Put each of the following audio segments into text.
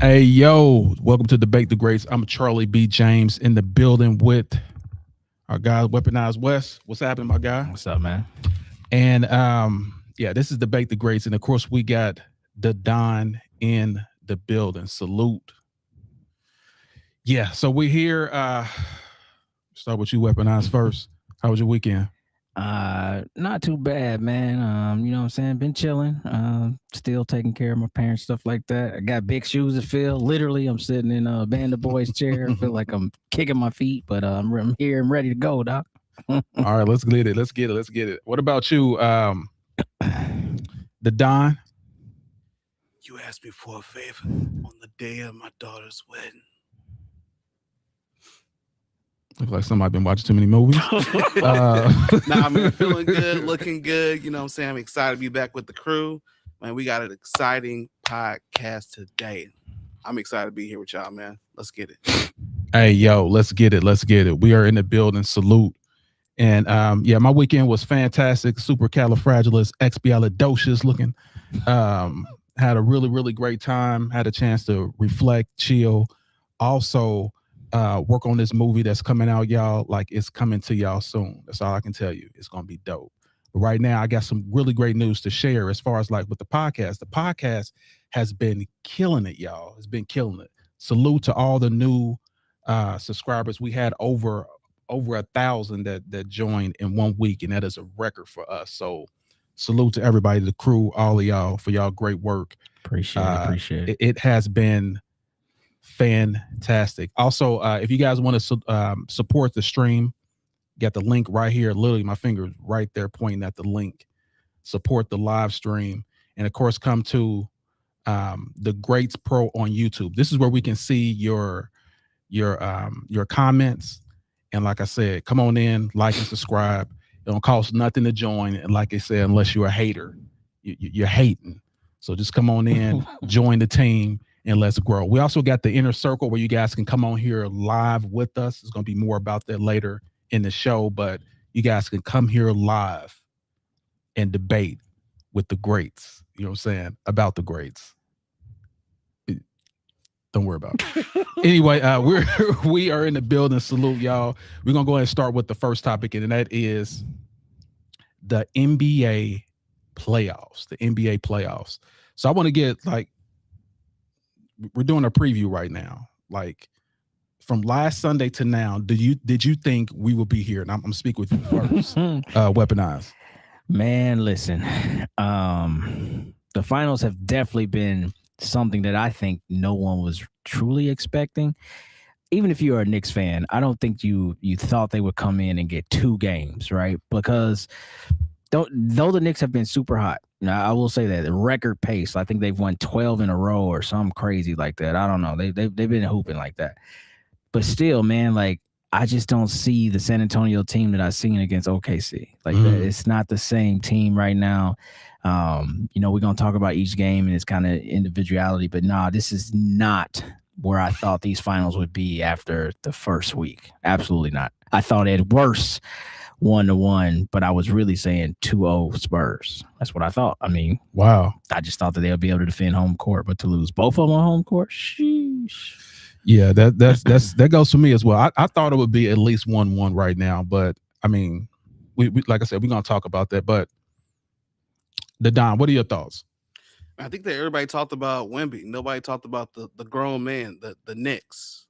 Hey, yo, welcome to Debate the Greats. I'm Charlie B. James in the building with our guy, Weaponized West. What's happening, my guy? What's up, man? And yeah, this is Debate the Greats. And of course, we got the Don in the building. Salute. Yeah, so we're here. Start with you, Weaponized, first. How was your weekend? Not too bad, man. You know what I'm saying? Been chilling. Still taking care of my parents, stuff like that. I got big shoes to fill. Literally, I'm sitting in a Band of Boys chair. I feel like I'm kicking my feet, but I'm here and ready to go, Doc. All right, let's get it. Let's get it. What about you, the Don? You asked me for a favor on the day of my daughter's wedding. Look like somebody been watching too many movies. Nah, I'm feeling good, looking good. You know what I'm saying? I'm excited to be back with the crew. Man, we got an exciting podcast today. I'm excited to be here with y'all, man. Let's get it. Hey, yo, let's get it. We are in the building. Salute. And yeah, my weekend was fantastic. Supercalifragilisticexpialidocious looking. Had a really, really great time. Had a chance to reflect, chill. Also, work on this movie that's coming out, y'all. Like, it's coming to y'all soon. That's all I can tell you. It's gonna be dope. But right now, I got some really great news to share as far as like with the podcast. The podcast has been killing it, y'all. It's been killing it. Salute to all the new subscribers. We had over 1,000 that joined in 1 week, and that is a record for us. So salute to everybody, the crew, all of y'all for y'all great work. Appreciate it. It has been fantastic. Also, if you guys want to support the stream, got the link right here. Literally, my finger right there pointing at the link. Support the live stream, and of course, come to the Greats Pro on YouTube. This is where we can see your comments. And like I said, come on in, like and subscribe. It don't cost nothing to join. And like I said, unless you're a hater, you're hating. So just come on in, join the team, and let's grow. We also got the inner circle where you guys can come on here live with us. It's going to be more about that later in the show, but you guys can come here live and debate with the greats. You know what I'm saying? About the greats. Don't worry about it. Anyway, we are in the building. Salute, y'all. We're going to go ahead and start with the first topic, and that is the NBA playoffs. The NBA playoffs. So I want to get like, we're doing a preview right now. Like from last Sunday to now, did you think we would be here? And I'm speak with you first. Weaponized. Man, listen. The finals have definitely been something that I think no one was truly expecting. Even if you are a Knicks fan, I don't think you thought they would come in and get 2 games, right? Because though the Knicks have been super hot, now I will say that the record pace, I think they've won 12 in a row or something crazy like that. I don't know. They've been hooping like that. But still, man, like I just don't see the San Antonio team that I've seen against OKC. Like it's not the same team right now. You know, we're gonna talk about each game and its kind of individuality, but nah, this is not where I thought these finals would be after the first week. Absolutely not. I thought at worst 1-1, but I was really saying 2-0 Spurs. That's what I thought. I mean, wow. I just thought that they'll be able to defend home court, but to lose both of them on home court, sheesh. Yeah, that goes for me as well. I thought it would be at least 1-1 right now, but I mean, we like I said, we're gonna talk about that. But the Don, what are your thoughts? I think that everybody talked about Wemby. Nobody talked about the grown man, the Knicks.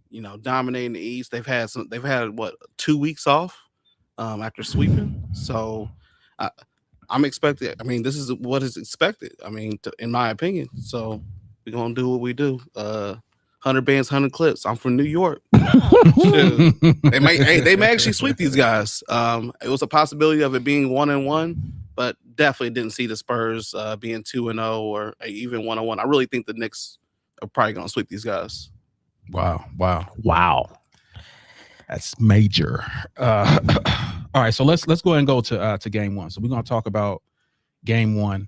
You know, dominating the East. They've had what 2 weeks off after sweeping. So I'm expecting. I mean, this is what is expected. I mean, in my opinion. So we're gonna do what we do. 100 bands, 100 clips. I'm from New York. They may actually sweep these guys. It was a possibility of it being 1-1, but definitely didn't see the Spurs being 2-0 or even 1-1. I really think the Knicks are probably going to sweep these guys. Wow. That's major. All right, so let's go ahead and go to game one. So we're going to talk about game one.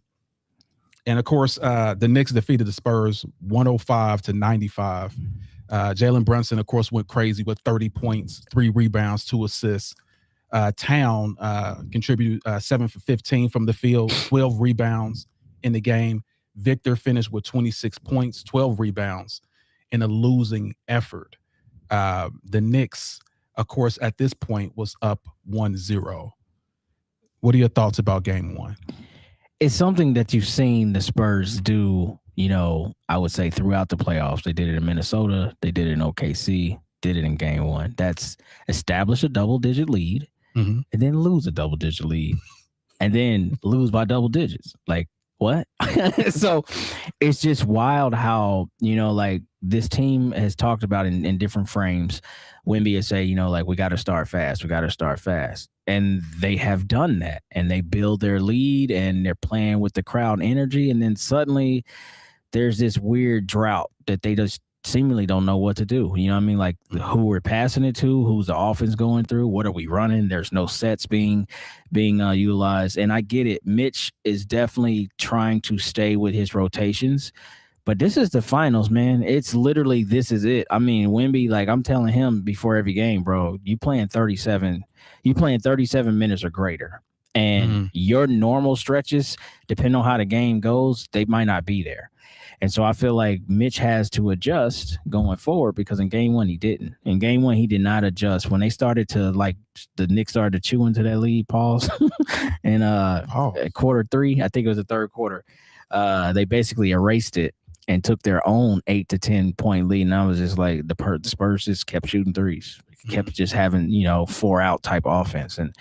And of course, the Knicks defeated the Spurs 105-95. Jalen Brunson, of course, went crazy with 30 points, 3 rebounds, 2 assists. Town contributed 7 for 15 from the field, 12 rebounds in the game. Victor finished with 26 points, 12 rebounds in a losing effort. The Knicks, of course, at this point was up 1-0. What are your thoughts about game one? It's something that you've seen the Spurs do, I would say throughout the playoffs. They did it in Minnesota. They did it in OKC. Did it in game one. That's establish a double-digit lead and then lose a double-digit lead and then lose by double digits. Like, what? So it's just wild how, this team has talked about in different frames. Wemby would say, we got to start fast. We got to start fast. And they have done that. And they build their lead and they're playing with the crowd energy. And then suddenly there's this weird drought that they just seemingly don't know what to do. You know what I mean? Like who we're passing it to, who's the offense going through, what are we running? There's no sets being utilized. And I get it. Mitch is definitely trying to stay with his rotations. But this is the finals, man. It's literally, this is it. I mean, Wemby, like I'm telling him before every game, bro, you playing 37 minutes or greater. And your normal stretches, depending on how the game goes, they might not be there. And so I feel like Mitch has to adjust going forward because in game one, he didn't. In game one, he did not adjust. When they started to, the Knicks started to chew into that lead, pause, and quarter three, I think it was the third quarter, they basically erased it and took their own 8 to 10 point lead. And I was just like, the Spurs just kept shooting threes, kept just having, 4-out type offense, and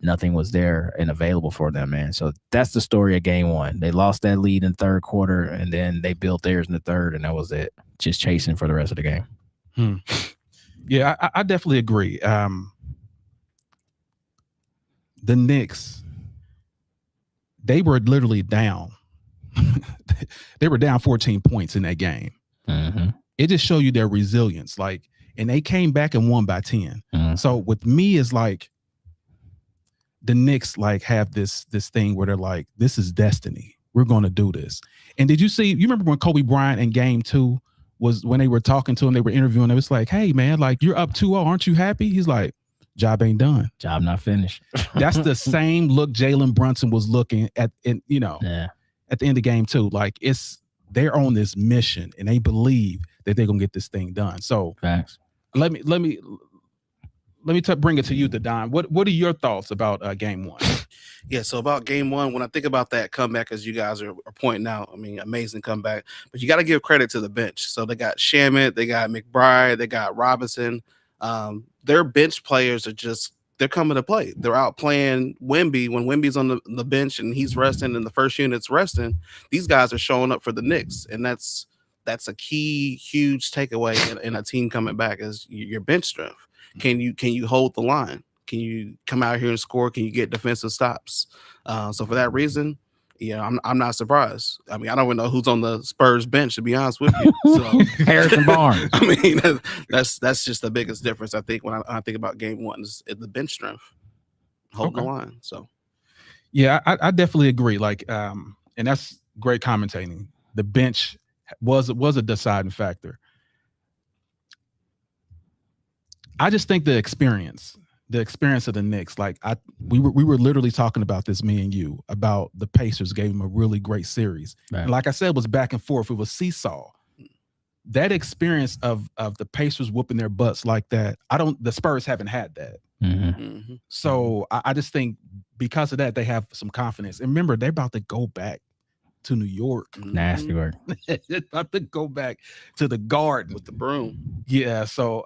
nothing was there and available for them, man. So that's the story of game one. They lost that lead in the third quarter, and then they built theirs in the third, and that was it. Just chasing for the rest of the game. Yeah, I definitely agree. The Knicks, they were literally down. They were down 14 points in that game. It just showed you their resilience. And they came back and won by 10. So with me, it's like the Knicks have this thing where they're like, this is destiny. We're going to do this. And you remember when Kobe Bryant in game 2 was when they were talking to him, they were interviewing him. It's like, hey man, you're up 2-0. Aren't you happy? He's like, job ain't done. Job not finished. That's the same look Jalen Brunson was looking at, at the end of game 2. They're on this mission and they believe that they're going to get this thing done. So facts. Let me bring it to you, Don. What are your thoughts about game one? Yeah, so about game one, when I think about that comeback, as you guys are pointing out, I mean, amazing comeback. But you got to give credit to the bench. So they got Shamet, they got McBride, they got Robinson. Their bench players they're coming to play. They're out playing Wemby when Wemby's on the bench and he's resting and the first unit's resting. These guys are showing up for the Knicks, and that's a key, huge takeaway in a team coming back is your bench strength. Can you hold the line? Can you come out here and score? Can you get defensive stops? So for that reason, I'm not surprised. I mean, I don't even know who's on the Spurs bench, to be honest with you. So Harrison Barnes. I mean, that's just the biggest difference, I think, when I think about game one is the bench strength, holding the line. So yeah, I definitely agree. And that's great commentating. The bench was a deciding factor. I just think the experience of the Knicks, we were literally talking about this, me and you, about the Pacers gave them a really great series. Right. And like I said, it was back and forth. It was seesaw. That experience of the Pacers whooping their butts like that, the Spurs haven't had that. So I just think because of that, they have some confidence. And remember, they're about to go back to New York. Nasty work. They're about to go back to the Garden with the broom. Yeah. So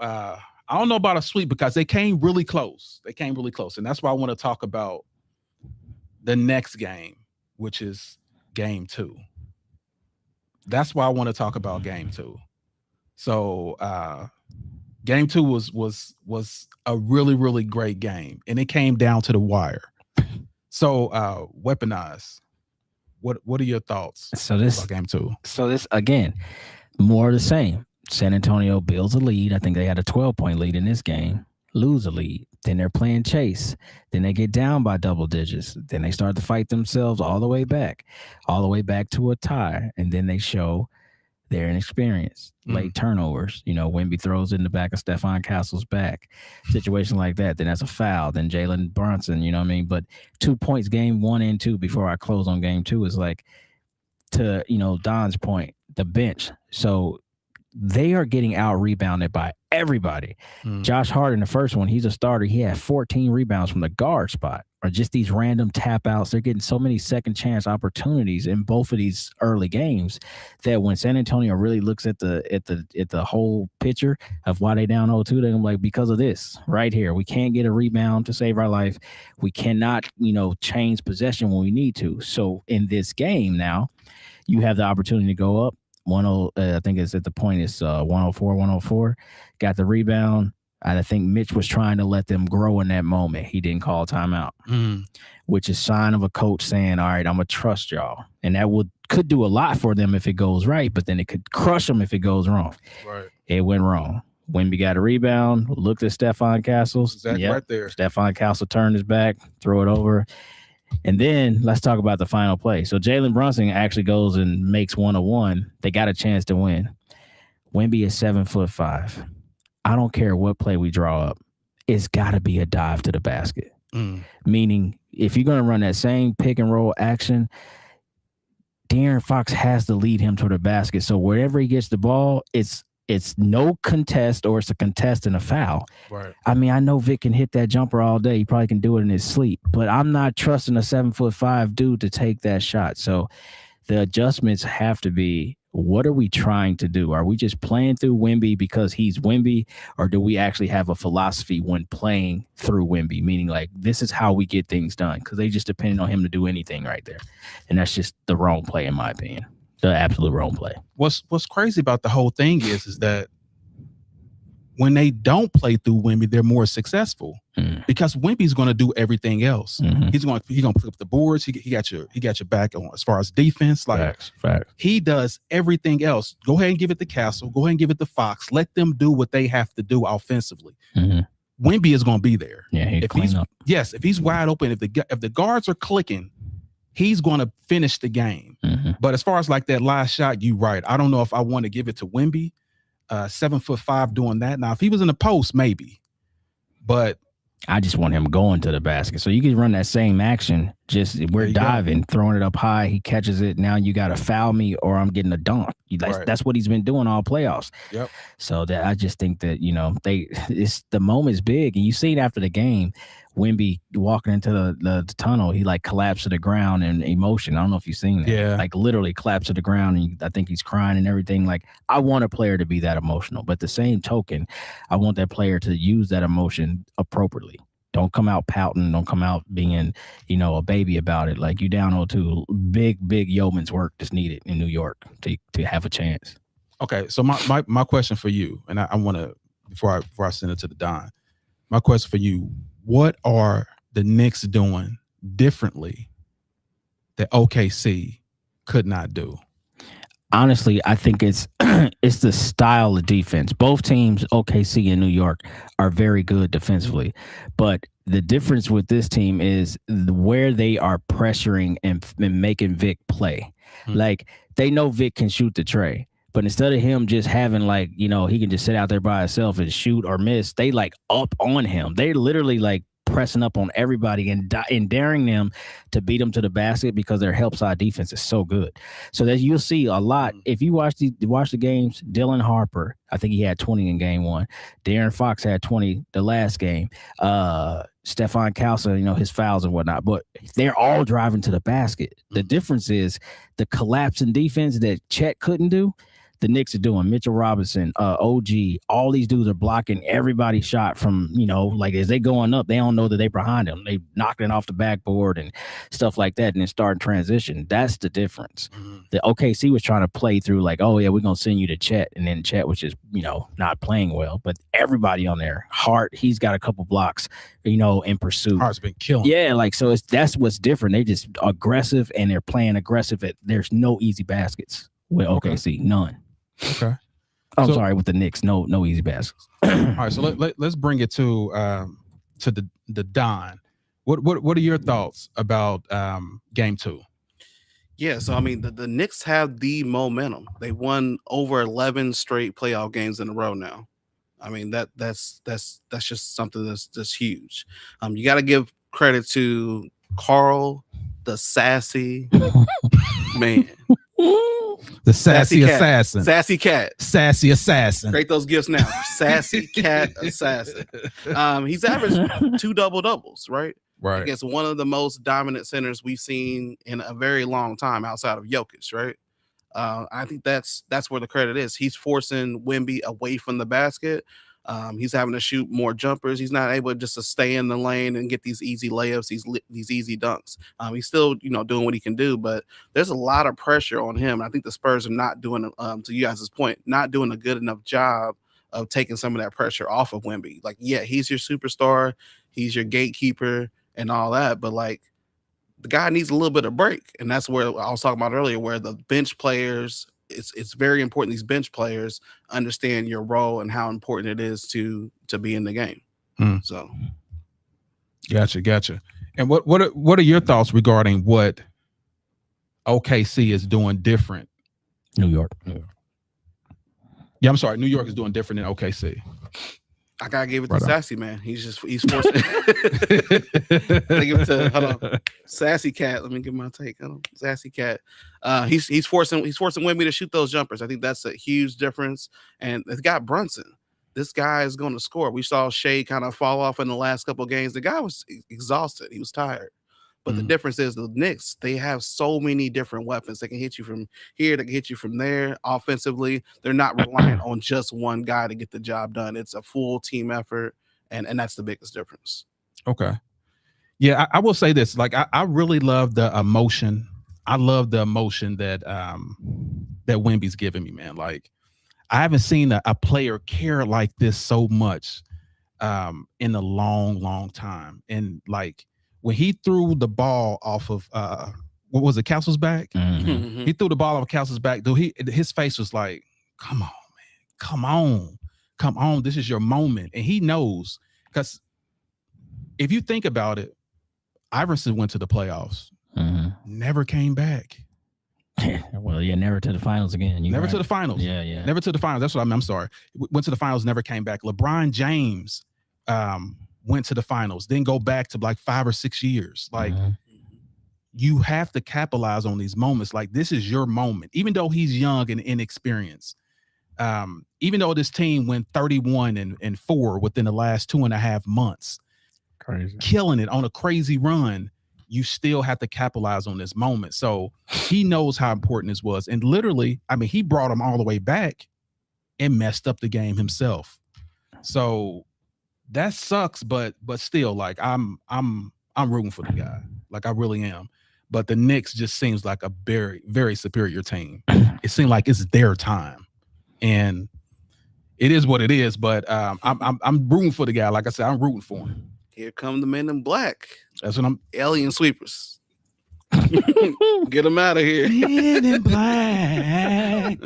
I don't know about a sweep because they came really close. And that's why I want to talk about the next game, which is game 2. That's why I want to talk about game 2. So game 2 was a really, really great game, and it came down to the wire. So Weaponize. What are your thoughts about game 2? So this again, more of the same. San Antonio builds a lead. I think they had a 12-point lead in this game. Lose a lead. Then they're playing chase. Then they get down by double digits. Then they start to fight themselves all the way back to a tie. And then they show their inexperience, late turnovers. Wemby throws it in the back of Stephon Castle's back. Situation like that. Then that's a foul. Then Jalen Brunson, you know what I mean? But 2 points, game 1 and 2, before I close on game 2, is like, to Don's point, the bench. So they are getting out rebounded by everybody. Josh Hart in the first one, he's a starter. He had 14 rebounds from the guard spot, or just these random tap outs. They're getting so many second chance opportunities in both of these early games that when San Antonio really looks at the whole picture of why they down 0-2, they're like, because of this right here, we can't get a rebound to save our life. We cannot, change possession when we need to. So in this game now, you have the opportunity to go up. I think it's at the point it's 104. Got the rebound. And I think Mitch was trying to let them grow in that moment. He didn't call timeout, which is sign of a coach saying, all right, I'm going to trust y'all. And that could do a lot for them if it goes right, but then it could crush them if it goes wrong. Right. It went wrong. Wemby got a rebound, looked at Stephon Castle. Exactly right there. Stephon Castle turned his back, throw it over. And then let's talk about the final play. So Jalen Brunson actually goes and makes 1-1. They got a chance to win. Wemby is 7'5". I don't care what play we draw up. It's got to be a dive to the basket. Meaning, if you're going to run that same pick and roll action, De'Aaron Fox has to lead him to the basket. So wherever he gets the ball, it's no contest, or it's a contest and a foul. Right. I mean, I know Vic can hit that jumper all day. He probably can do it in his sleep, but I'm not trusting a 7'5" dude to take that shot. So the adjustments have to be, what are we trying to do? Are we just playing through Wemby because he's Wemby, or do we actually have a philosophy when playing through Wemby? Meaning, like, this is how we get things done, because they just depended on him to do anything right there. And that's just the wrong play, in my opinion. The absolute wrong play. What's crazy about the whole thing is that when they don't play through Wemby, they're more successful because Wemby's going to do everything else. He's going to put up the boards. He got your back on as far as defense. Like Facts. He does everything else. Go ahead and give it to Castle. Go ahead and give it to Fox. Let them do what they have to do offensively. Wemby is going to be there. Yeah, he'd clean up. Yes, if he's wide open, if the guards are clicking, he's going to finish the game. But as far as like that last shot, you right. I don't know if I want to give it to Wemby, 7'5" doing that. Now, if he was in the post, maybe. But I just want him going to the basket. So you can run that same action. Just we're diving, throwing it up high. He catches it. Now you got to foul me, or I'm getting a dunk. That's what he's been doing all playoffs. Yep. So that I just think that the moment's big, and you see it after the game. Wemby walking into the tunnel, he like collapsed to the ground in emotion. I don't know if you've seen that. Yeah. Like literally collapsed to the ground, and I think he's crying and everything. Like, I want a player to be that emotional, but the same token, I want that player to use that emotion appropriately. Don't come out pouting. Don't come out being, a baby about it. Like, you down 0-2. Big yeoman's work is needed in New York to have a chance. Okay, so my question for you, and I want to, before I send it to the Don, my question for you: what are the Knicks doing differently that OKC could not do? Honestly, I think it's it's the style of defense. Both teams, OKC and New York, are very good defensively. But the difference with this team is where they are pressuring and making Vic play. Like, they know Vic can shoot the tray. But instead of him just having he can just sit out there by himself and shoot or miss, they up on him. They literally pressing up on everybody and daring them to beat them to the basket because their help side defense is so good. So that you'll see a lot. If you watch the games, Dylan Harper, I think he had 20 in game 1. De'Aaron Fox had 20 the last game. Stephon Castle, his fouls and whatnot, but they're all driving to the basket. The difference is the collapse in defense that Chet couldn't do. the Knicks are doing. Mitchell Robinson, OG, all these dudes are blocking everybody's shot from, like as they going up, they don't know that they behind them. They knocking it off the backboard and stuff like that, and then start transition. That's the difference. The OKC was trying to play through like, oh yeah, we're gonna send you to Chet, and then Chet was just not playing well. But everybody on there, Hart, he's got a couple blocks, in pursuit. Hart's been killing. Yeah, like so that's what's different. They just aggressive and they're playing aggressive. There's no easy baskets with OKC, none. Okay. I'm sorry, with the Knicks, no easy baskets. All right, so let's bring it to the Don. What are your thoughts about game 2? Yeah, so I mean the Knicks have the momentum. They won over 11 straight playoff games in a row now. I mean that's just something that's huge. You got to give credit to Carl, the sassy man, the sassy assassin, sassy cat, sassy assassin. Create those gifts now, sassy cat assassin. He's averaged 2 double-doubles, right? Right. Against one of the most dominant centers we've seen in a very long time outside of Jokic, right? I think that's where the credit is. He's forcing Wemby away from the basket. He's having to shoot more jumpers. He's not able just to stay in the lane and get these easy layups, these easy dunks. He's still, doing what he can do, but there's a lot of pressure on him. I think the Spurs are not doing, to you guys' point, not doing a good enough job of taking some of that pressure off of Wemby. Like, yeah, he's your superstar. He's your gatekeeper and all that, but like the guy needs a little bit of break. And that's where I was talking about earlier, where the bench players, it's very important these bench players understand your role and how important it is to be in the game. So gotcha. And what are your thoughts regarding what OKC is doing different? New York. Yeah, I'm sorry. New York is doing different than OKC. I gotta give it to Sassy man. He's forcing. I give it to hold on, Sassy Cat. Let me give my take. Hold on. Sassy Cat. He's forcing Wemby to shoot those jumpers. I think that's a huge difference. And it's got Brunson. This guy is going to score. We saw Shea kind of fall off in the last couple of games. The guy was exhausted. He was tired. But the difference is the Knicks, they have so many different weapons. They can hit you from here, they can hit you from there. Offensively, they're not reliant on just one guy to get the job done. It's a full team effort, and that's the biggest difference. Okay. Yeah, I will say this. Like, I really love the emotion. I love the emotion that Wemby's giving me, man. Like, I haven't seen a player care like this so much in a long time. And, like, when he threw the ball off of what was it, Castle's back? Mm-hmm. He threw the ball off Castle's back. Dude, his face was like, "Come on, man, come on! This is your moment." And he knows, because if you think about it, Iverson went to the playoffs, never came back. Well, yeah, never to the finals again. Never to the finals. Yeah. Never to the finals. That's what I mean. I'm sorry. Went to the finals, never came back. LeBron James went to the finals, then go back to like 5 or 6 years. Like, you have to capitalize on these moments. Like, this is your moment. Even though he's young and inexperienced, even though this team went 31-4 within the last 2.5 months, crazy, killing it on a crazy run, you still have to capitalize on this moment. So he knows how important this was. And literally, I mean, he brought him all the way back and messed up the game himself. So that sucks, but still, like, I'm rooting for the guy. Like, I really am. But the Knicks just seems like a very, very superior team. It seems like it's their time, and it is what it is. But I'm rooting for the guy. Like I said, I'm rooting for him. Here come the men in black. That's what I'm. Alien sweepers. Get them out of here. Men in black.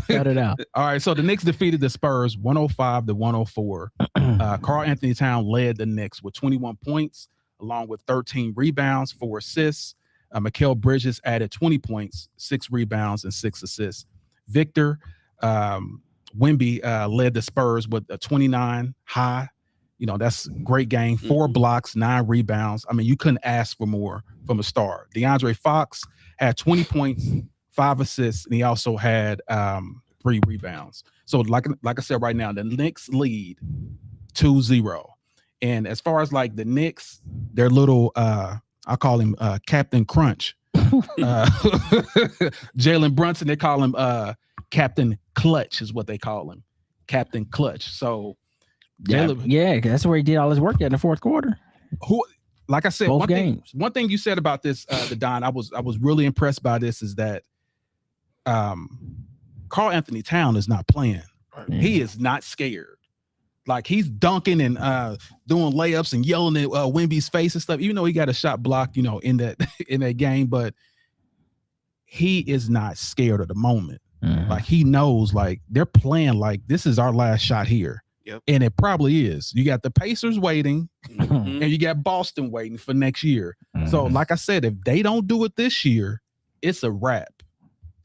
Cut it out. All right, so the Knicks defeated the Spurs 105-104. Karl Anthony Towns led the Knicks with 21 points, along with 13 rebounds, 4 assists. Mikal Bridges added 20 points, 6 rebounds, and 6 assists. Victor Wemby led the Spurs with a 29 high. That's a great game. 4 blocks, 9 rebounds. I mean, you couldn't ask for more from a star. DeAndre Fox had 20 points, 5 assists, and he also had 3 rebounds. So like I said, right now, the Knicks lead 2-0. And as far as like the Knicks, their little I call him Captain Crunch. Jalen Brunson, they call him Captain Clutch is what they call him, Captain Clutch. So yeah, that's where he did all his work in the fourth quarter. Who, like I said, Both games. One thing you said about this, the Don, I was really impressed by this is that Karl Anthony Town is not playing. Yeah. He is not scared. Like he's dunking and doing layups and yelling at Wemby's face and stuff. Even though he got a shot blocked, you know, in that game, but he is not scared of the moment. Mhm. Like he knows, like they're playing like this is our last shot here. Yep. And it probably is. You got the Pacers waiting, Mhm. and you got Boston waiting for next year. So, Mhm. like I said, if they don't do it this year, it's a wrap.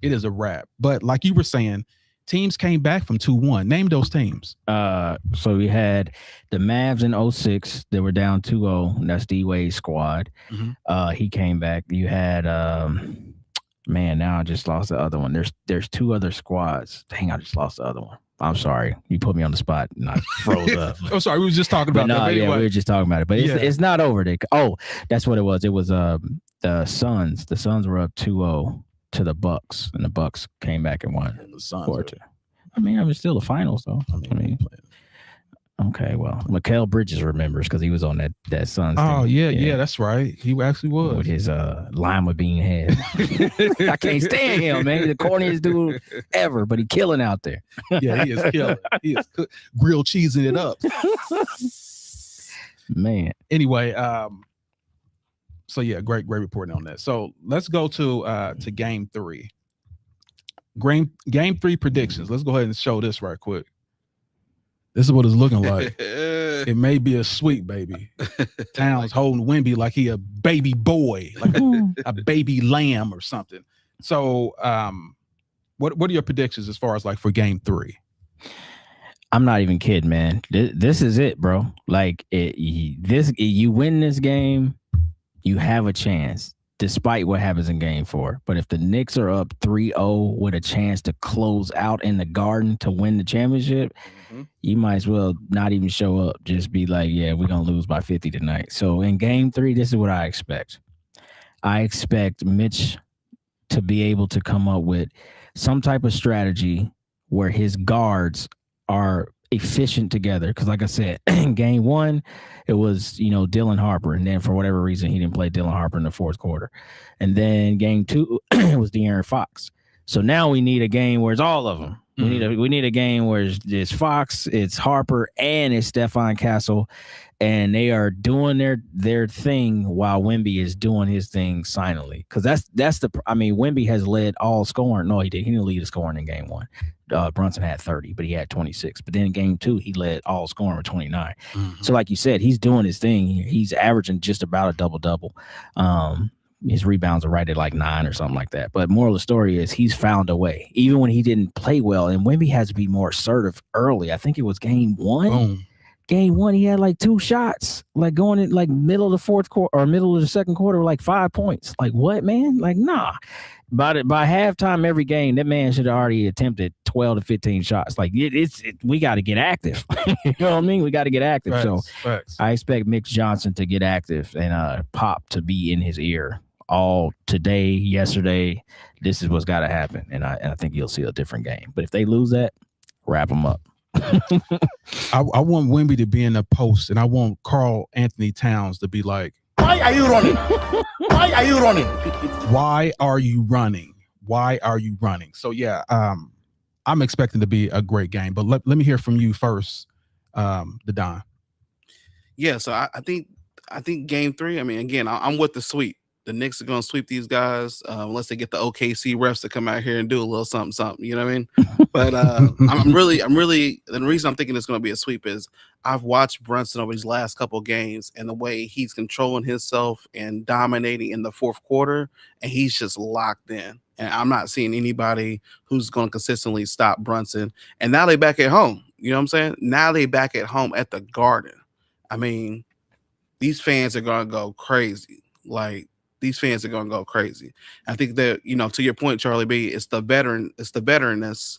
It is a wrap. But like you were saying, teams came back from 2-1. Name those teams. So we had the Mavs in 06. They were down 2-0. That's D-Wade's squad. Mhm. He came back. You had man, now I just lost the other one. There's two other squads. Dang, I just lost the other one. I'm sorry. You put me on the spot and I froze up. Oh, sorry. We were just talking But about no, that. But yeah, anyway. we were just talking about it. But it's not over. That's what it was. It was the Suns. The Suns were up 2-0 to the Bucks, and the Bucks came back and won. The Suns. 4-2. I mean, it was still the finals, though. I mean, okay, well, Mikal Bridges remembers because he was on that Suns Oh, team. yeah, that's right. He actually was. With his lima bean head. I can't stand him, man. He's the corniest dude ever, but he killing out there. Yeah, he is killing. He is grilled cheesing it up. Man. Anyway, so yeah, great reporting on that. So let's go to game 3. Game 3 predictions. Let's go ahead and show this right quick. This is what it's looking like. It may be a sweep, baby. Towns holding Wemby like he a baby boy, like a baby lamb or something. So, what are your predictions as far as like for game 3? I'm not even kidding, man. This is it, bro. Like you win this game, you have a chance, despite what happens in game 4. But if the Knicks are up 3-0 with a chance to close out in the Garden to win the championship, you might as well not even show up. Just be like, yeah, we're going to lose by 50 tonight. So in game 3, this is what I expect. I expect Mitch to be able to come up with some type of strategy where his guards are efficient together. Because like I said, in game 1, it was, Dylan Harper. And then for whatever reason, he didn't play Dylan Harper in the fourth quarter. And then game 2, it was De'Aaron Fox. So now we need a game where it's all of them. We need a game where it's Fox, it's Harper, and it's Stephon Castle, and they are doing their thing while Wemby is doing his thing silently. Because Wemby has led all scoring. No, he did. He didn't lead the scoring in game 1. Brunson had 30, but he had 26. But then in game 2, he led all scoring with 29. So like you said, he's doing his thing. He's averaging just about a double-double. His rebounds are right at like 9 or something like that. But moral of the story is he's found a way, even when he didn't play well. And Wemby has to be more assertive early. I think it was game 1. Boom. Game 1, he had like 2 shots, like going in like middle of the fourth quarter or middle of the second quarter, like 5 points. Like what, man? Like nah. By halftime every game, that man should have already attempted 12 to 15 shots. Like we got to get active. You know what I mean? We got to get active. Facts. I expect Mitch Johnson to get active and Pop to be in his ear all today, yesterday. This is what's got to happen, and I think you'll see a different game. But if they lose that, wrap them up. I want Wemby to be in the post, and I want Karl Anthony Towns to be like, "Why are you running? Why are you running? Why are you running? Why are you running?" So yeah, I'm expecting to be a great game. But let me hear from you first, the Don. Yeah, so I think game 3. I mean, again, I'm with the sweep. The Knicks are going to sweep these guys unless they get the OKC refs to come out here and do a little something. You know what I mean? But I'm really. The reason I'm thinking it's going to be a sweep is I've watched Brunson over these last couple of games and the way he's controlling himself and dominating in the fourth quarter, and he's just locked in. And I'm not seeing anybody who's going to consistently stop Brunson. And now they back at home. You know what I'm saying? Now they back at home at the Garden. I mean, these fans are going to go crazy. Like, these fans are going to go crazy. I think that, to your point, Charlie B, it's the veteranness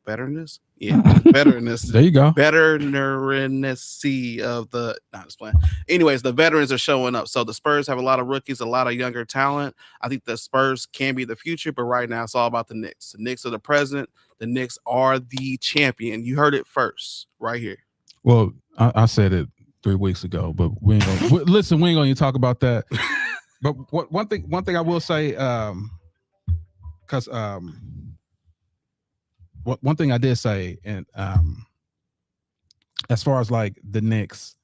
betterness. Yeah, betterness. There you go. Veteranacy of the not just playing. Anyways, the veterans are showing up. So the Spurs have a lot of rookies, a lot of younger talent. I think the Spurs can be the future, but right now it's all about the Knicks. The Knicks are the present. The Knicks are the champion. You heard it first, right here. Well, I said it 3 weeks ago, but we ain't gonna listen. We ain't gonna talk about that. But one thing I will say, because one thing I did say, and as far as like the Knicks,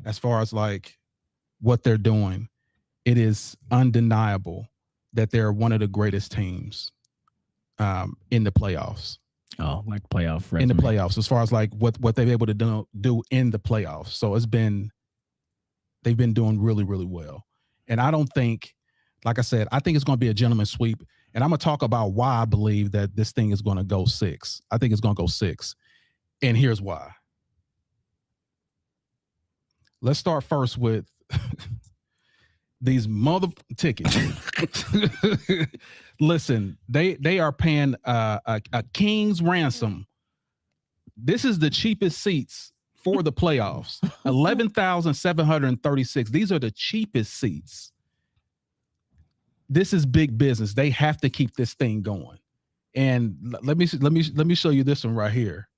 as far as like what they're doing, it is undeniable that they're one of the greatest teams in the playoffs. Oh, like playoff resume. In the playoffs, as far as like what they've able to do in the playoffs. So they've been doing really, really well. And I don't think, like I said, I think it's going to be a gentleman's sweep. And I'm going to talk about why I believe that this thing is going to go 6. I think it's going to go 6. And here's why. Let's start first with these mother tickets. Listen, they are paying a king's ransom. This is the cheapest seats for the playoffs. 11,736. These are the cheapest seats. This is big business. They have to keep this thing going. And let me show you this one right here.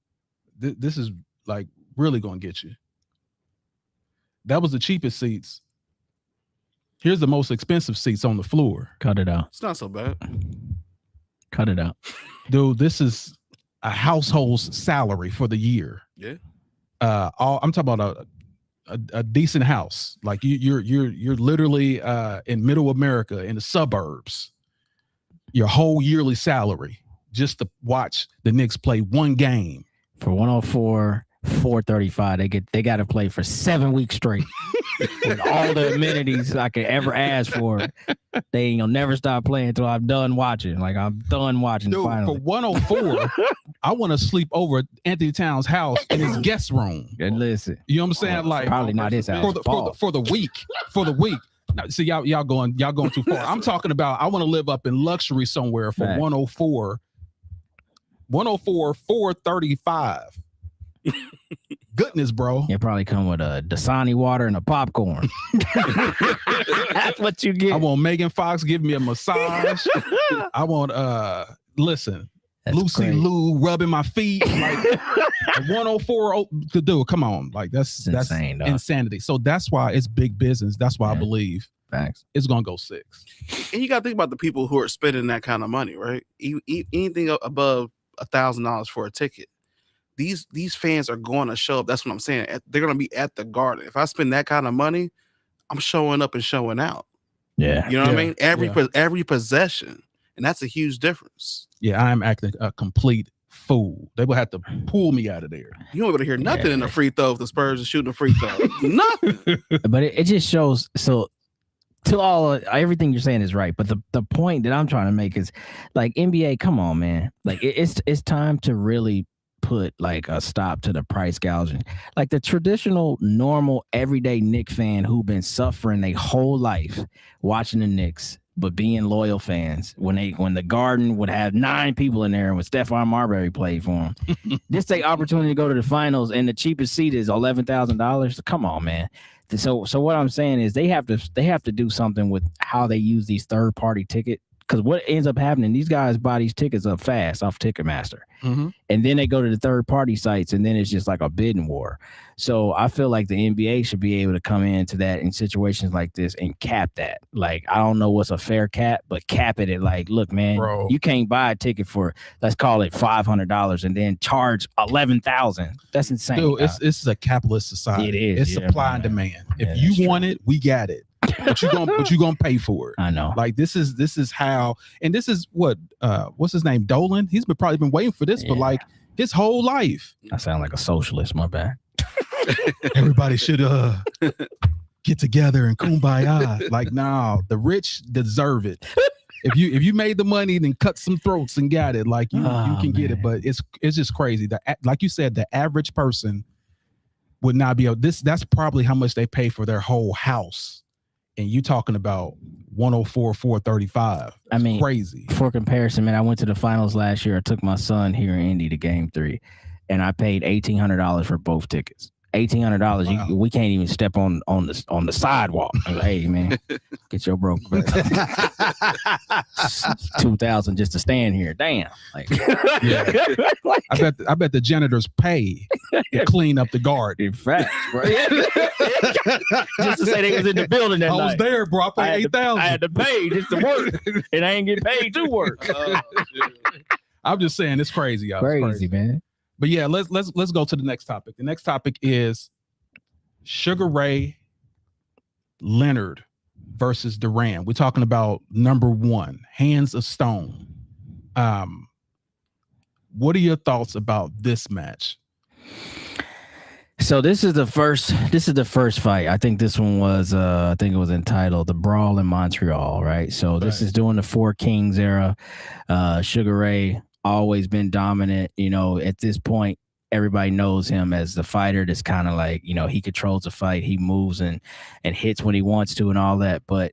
This is like really going to get you. That was the cheapest seats. Here's the most expensive seats on the floor. Cut it out. It's not so bad. Cut it out. Dude, this is a household's salary for the year. Yeah. I'm talking about a decent house. Like you're literally in middle America in the suburbs. Your whole yearly salary just to watch the Knicks play one game. For 104, 435, they got to play for 7 weeks straight with all the amenities I could ever ask for. They ain't gonna never stop playing until I'm done watching. Like I'm done watching. Dude, finally. for 104, I want to sleep over at Anthony Town's house in his guest room. And listen, You know what I'm saying? Like probably not his house. for the week. Now, see, y'all going too far. I'm talking about I want to live up in luxury somewhere for Right. 104, 435. Goodness, bro. You probably come with a Dasani water and a popcorn. That's what you get. I want Megan Fox giving me a massage. I want listen, That's Lucy great. Liu rubbing my feet. Like a 104 to do. Come on, like that's insane, dog. insanity. So that's why it's big business. That's why I Yeah. believe Facts. it's gonna go 6. And you got to think about the people who are spending that kind of money, right? Anything above $1,000 for a ticket. These fans are going to show up. That's what I'm saying. They're going to be at the Garden. If I spend that kind of money, I'm showing up and showing out. Yeah. You know what I Yeah, mean? Every possession, and that's a huge difference. Yeah, I am acting a complete fool. They will have to pull me out of there. You don't able to hear nothing Yeah. in the free throw if the Spurs are shooting a free throw. Nothing. But it just shows. So to everything you're saying is right. But the point that I'm trying to make is like NBA, come on, man. Like it's time to really put like a stop to the price gouging. Like the traditional, normal, everyday Knicks fan who've been suffering their whole life watching the Knicks, but being loyal fans when the Garden would have 9 people in there and when Stephon Marbury played for them. This they opportunity to go to the finals and the cheapest seat is $11,000. Come on, man. So what I'm saying is they have to do something with how they use these third party ticket. Because what ends up happening, these guys buy these tickets up fast off Ticketmaster. Mm-hmm. And then they go to the third party sites and then it's just like a bidding war. So I feel like the NBA should be able to come into that in situations like this and cap that. Like, I don't know what's a fair cap, but cap it at like, look, man, Bro. you can't buy a ticket for, let's call it $500 and then charge $11,000. That's insane. Dude, dog. it's a capitalist society. It is, It's yeah, supply man. and demand. Yeah, If you that's want it, we got it. But you gonna pay for it. I know. Like this is how, and this is what's his name, Dolan. He's probably been waiting for this for Yeah. like his whole life. I sound like a socialist, my bad. Everybody should get together and kumbaya. Like, nah, the rich deserve it. If you made the money, then cut some throats and got it. Like you can get it, man. but it's just crazy. Like you said, the average person would not be able. That's probably how much they pay for their whole house and you talking about 104, 435. I mean, crazy. For comparison, man, I went to the finals last year. I took my son here in Indy to Game 3, and I paid $1,800 for both tickets. $1,800. Wow. We can't even step on the sidewalk. Like, hey, man, get your broke. $2,000 just to stand here. Damn. Like, Yeah. I bet the janitors pay to clean up the garden. in fact, bro. Just to say they was in the building that I was night. there, bro. I paid $8,000. I had to pay just to work, and I ain't get paid to work. I'm just saying it's crazy, y'all. Crazy, man. But yeah, let's go to the next topic. The next topic is Sugar Ray Leonard versus Duran. We're talking about number 1, Hands of Stone. What are your thoughts about this match? So this is the first fight. I think this one was I think it was entitled The Brawl in Montreal, right? So this is during the Four Kings era. Sugar Ray always been dominant. At this point, everybody knows him as the fighter that's kind of like, he controls the fight, he moves and hits when he wants to and all that. But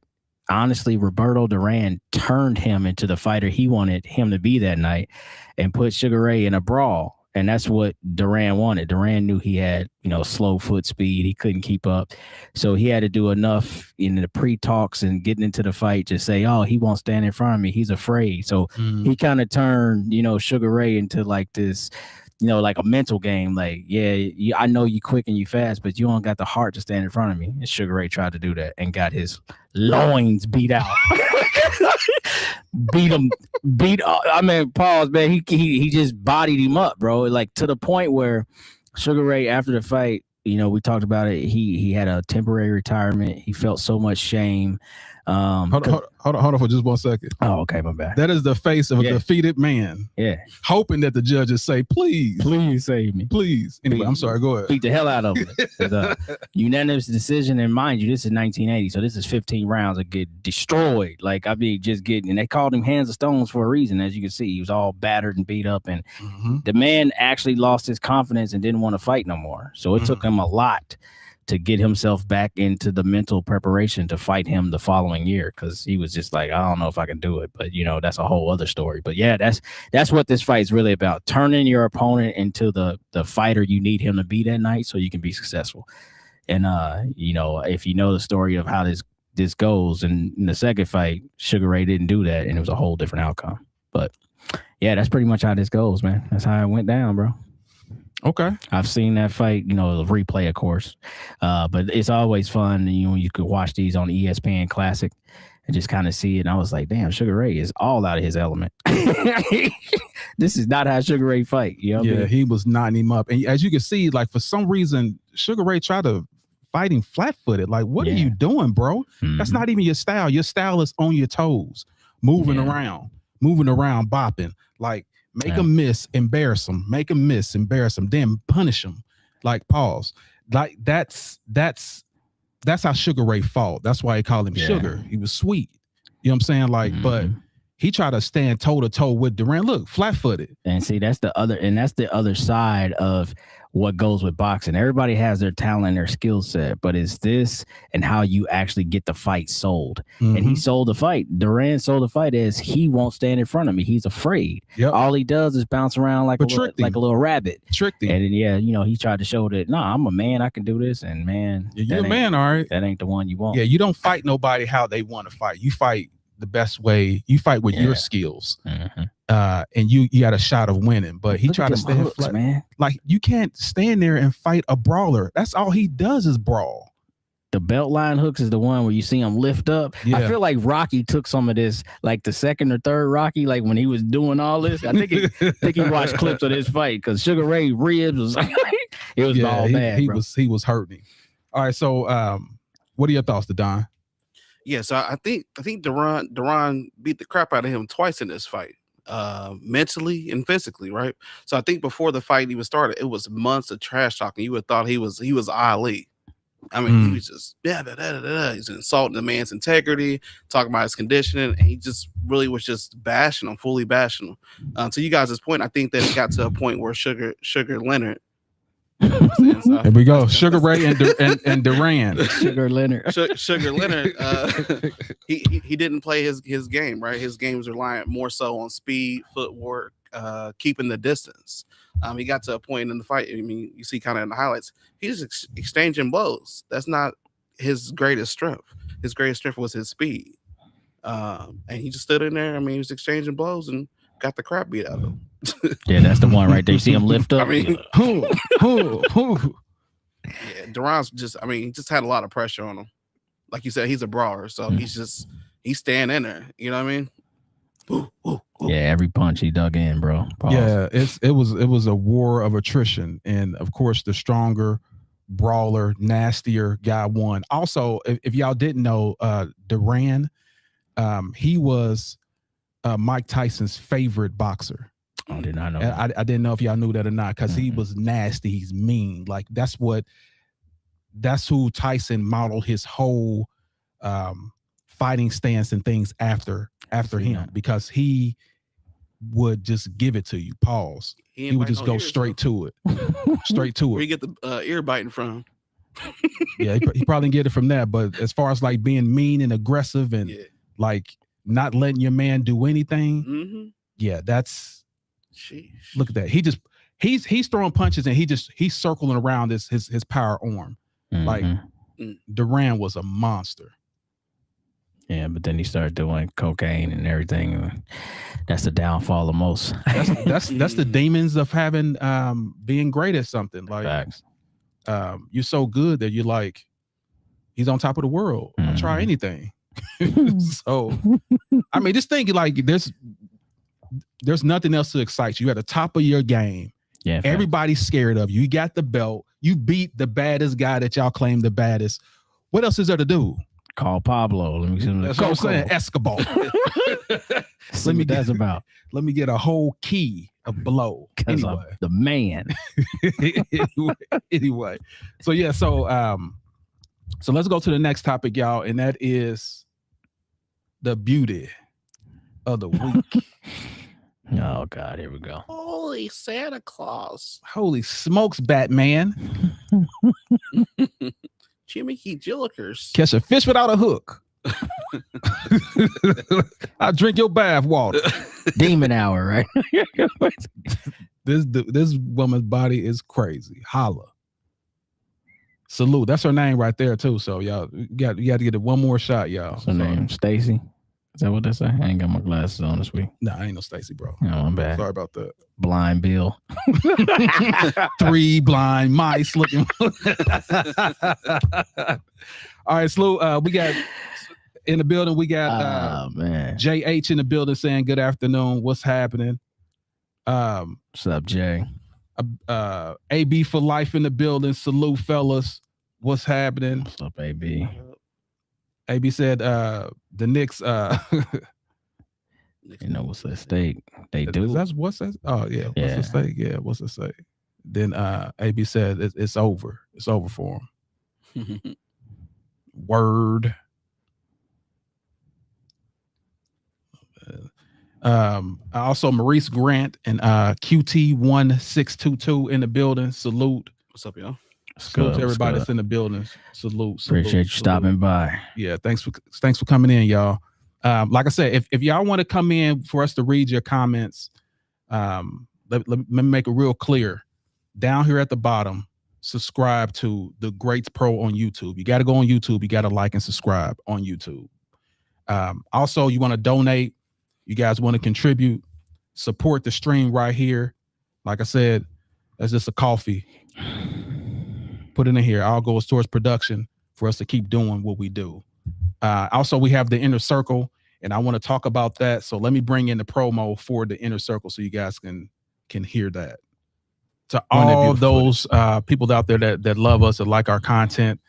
honestly, Roberto Duran turned him into the fighter he wanted him to be that night and put Sugar Ray in a brawl. And that's what Duran wanted. Duran knew he had, slow foot speed. He couldn't keep up. So he had to do enough in the pre-talks and getting into the fight to say, oh, he won't stand in front of me. He's afraid. So he kind of turned, Sugar Ray into like this, like a mental game. Like, yeah, I know you quick and you fast, but you don't got the heart to stand in front of me. And Sugar Ray tried to do that and got his loins beat out. Pause, man. He just bodied him up, bro. Like to the point where Sugar Ray, after the fight, we talked about it. He had a temporary retirement. He felt so much shame. Hold on for just 1 second. Oh, okay, my bad. That is the face of a defeated man. Yeah, hoping that the judges say, please save me, please. Anyway, I'm sorry. Go ahead. Beat the hell out of it. Unanimous decision, and mind you, this is 1980, so this is 15 rounds that get destroyed. Like and they called him Hands of Stones for a reason. As you can see, he was all battered and beat up, and the man actually lost his confidence and didn't want to fight no more. So it took him a lot to get himself back into the mental preparation to fight him the following year, because he was just like, I don't know if I can do it. But that's a whole other story. But yeah, that's what this fight is really about: turning your opponent into the fighter you need him to be that night, so you can be successful. And if you know the story of how this goes, and in the second fight, Sugar Ray didn't do that, and it was a whole different outcome. But yeah, that's pretty much how this goes, man. That's how it went down, bro. Okay. I've seen that fight, the replay, of course. But it's always fun. You could watch these on ESPN Classic and just kind of see it. And I was like, damn, Sugar Ray is all out of his element. This is not how Sugar Ray fight. You know what I mean? He was knotting him up. And as you can see, like for some reason, Sugar Ray tried to fight him flat-footed. Like, what are you doing, bro? That's not even your style. Your style is on your toes, moving around, bopping. Like, make him miss, embarrass him. Make him miss, embarrass him. Then punish him. Like, pause. Like that's how Sugar Ray fought. That's why he called him Sugar. He was sweet. You know what I'm saying? Like, but he tried to stand toe to toe with Duran. Look, flat-footed. And see, that's the other side of what goes with boxing. Everybody has their talent, their skill set, but it's this and how you actually get the fight sold. And he sold the fight. Duran sold the fight as he won't stand in front of me. He's afraid. Yep. All he does is bounce around like a little rabbit. Tricked him. And then, he tried to show that, I'm a man, I can do this. And man, you're a man, all right. That ain't the one you want. Yeah, you don't fight nobody how they want to fight. You fight the best way. You fight with your skills. And you got a shot of winning, but he tried to stand flat, man. Like, you can't stand there and fight a brawler. That's all he does is brawl. The belt line hooks is the one where you see him lift up. Yeah. I feel like Rocky took some of this, like the second or third Rocky, like when he was doing all this. I think he watched clips of this fight because Sugar Ray ribs was it was all bad. He was hurting. All right, so what are your thoughts, Don? Yeah, so I think Duran beat the crap out of him twice in this fight. Mentally and physically, right? So I think before the fight even started, it was months of trash talking. You would have thought he was Ali. I mean, he was just he's insulting the man's integrity, talking about his conditioning, and he just really was just fully bashing him. To you guys' point, I think that it got to a point where Sugar Leonard Here we go. Sugar Ray and Duran. Sugar Leonard. Sugar Leonard. He didn't play his game, right? His games reliant more so on speed, footwork, keeping the distance. He got to a point in the fight. I mean, you see kind of in the highlights, he's exchanging blows. That's not his greatest strength. His greatest strength was his speed. And he just stood in there. I mean, he was exchanging blows and got the crap beat out of him. Yeah, that's the one right there. You see him lift up. I mean, yeah, Duran's just, I mean, he just had a lot of pressure on him. Like you said, he's a brawler, so he's staying in there. You know what I mean? Ooh. Yeah, every punch he dug in, bro. Pause. Yeah, it was a war of attrition, and of course, the stronger, brawler, nastier guy won. Also, if y'all didn't know, Duran, he was Mike Tyson's favorite boxer. I did not know. I didn't know if y'all knew that or not, because he was nasty. He's mean. Like that's who Tyson modeled his whole fighting stance and things after him, because he would just give it to you. Pause. He would just go straight to it. Straight to it. Where you get the ear biting from? Yeah, he probably didn't get it from that. But as far as like being mean and aggressive and like not letting your man do anything, yeah, that's. Sheesh. Look at that. He's throwing punches and he's circling around his power arm. Like Duran was a monster. Yeah, but then he started doing cocaine and everything. And that's the downfall of most. That's the demons of having being great at something. Like Facts. You're so good that you're like, he's on top of the world. I'll try anything. So I mean, just think like there's nothing else to excite you. You're at the top of your game. Yeah, everybody's scared of you. You got the belt. You beat the baddest guy that y'all claim the baddest. What else is there to do? Call Pablo. Let me see That's what I'm saying. Escobar. Let me that's about. Let me get a whole key of blow. Anyway, the man. anyway, so yeah, so let's go to the next topic, y'all, and that is the beauty of the week. Oh God, here we go. Holy Santa Claus. Holy smokes, Batman. Jimmy Jillikers. Catch a fish without a hook. I'll drink your bath water. Demon hour, right? This woman's body is crazy. Holla. Salute. That's her name right there too. So y'all, you got to get it one more shot, y'all. What's her name? Stacy. Is that what they say? I ain't got my glasses on this week. Nah, I ain't no Stacy, bro. No, I'm bad. Sorry about that. Blind Bill. 3 blind mice looking. All right, Slew. We got in the building. We got man. JH in the building saying good afternoon. What's happening? What's up, Jay? AB for life in the building. Salute, fellas. What's happening? What's up, AB? AB said the Knicks you know what's at stake. They do. What's that? Oh yeah. What's at stake? Yeah, what's at stake? Then AB said it's over. It's over for him. Word. Also Maurice Grant and QT1622 in the building. Salute. What's up, y'all? Salute to everybody that's in the building. Salute. Appreciate you stopping by. Yeah, thanks for coming in, y'all. Like I said, if y'all want to come in for us to read your comments, let me make it real clear. Down here at the bottom, subscribe to the Greats Pro on YouTube. You got to go on YouTube. You got to like and subscribe on YouTube. Also, you want to donate. You guys want to contribute, support the stream right here. Like I said, that's just a coffee. Put it in here. All goes towards production for us to keep doing what we do. Also, we have the Inner Circle, and I want to talk about that. So let me bring in the promo for the Inner Circle so you guys can hear that. To all those people out there that love us, that like our content,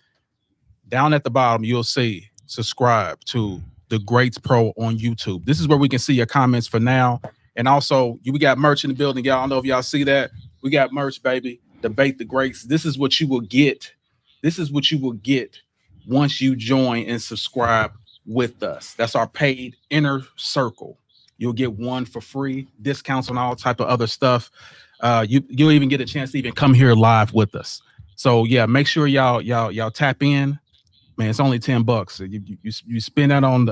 down at the bottom, you'll see subscribe to the Greats Pro on YouTube. This is where we can see your comments for now. And also, we got merch in the building. Y'all, I don't know if y'all see that. We got merch, baby. Debate the Greats. This is what you will get. This is what you will get once you join and subscribe with us. That's our paid Inner Circle. You'll get one for free, discounts on all type of other stuff. you'll even get a chance to even come here live with us. So yeah, make sure y'all tap in. Man, it's only $10. You spend that on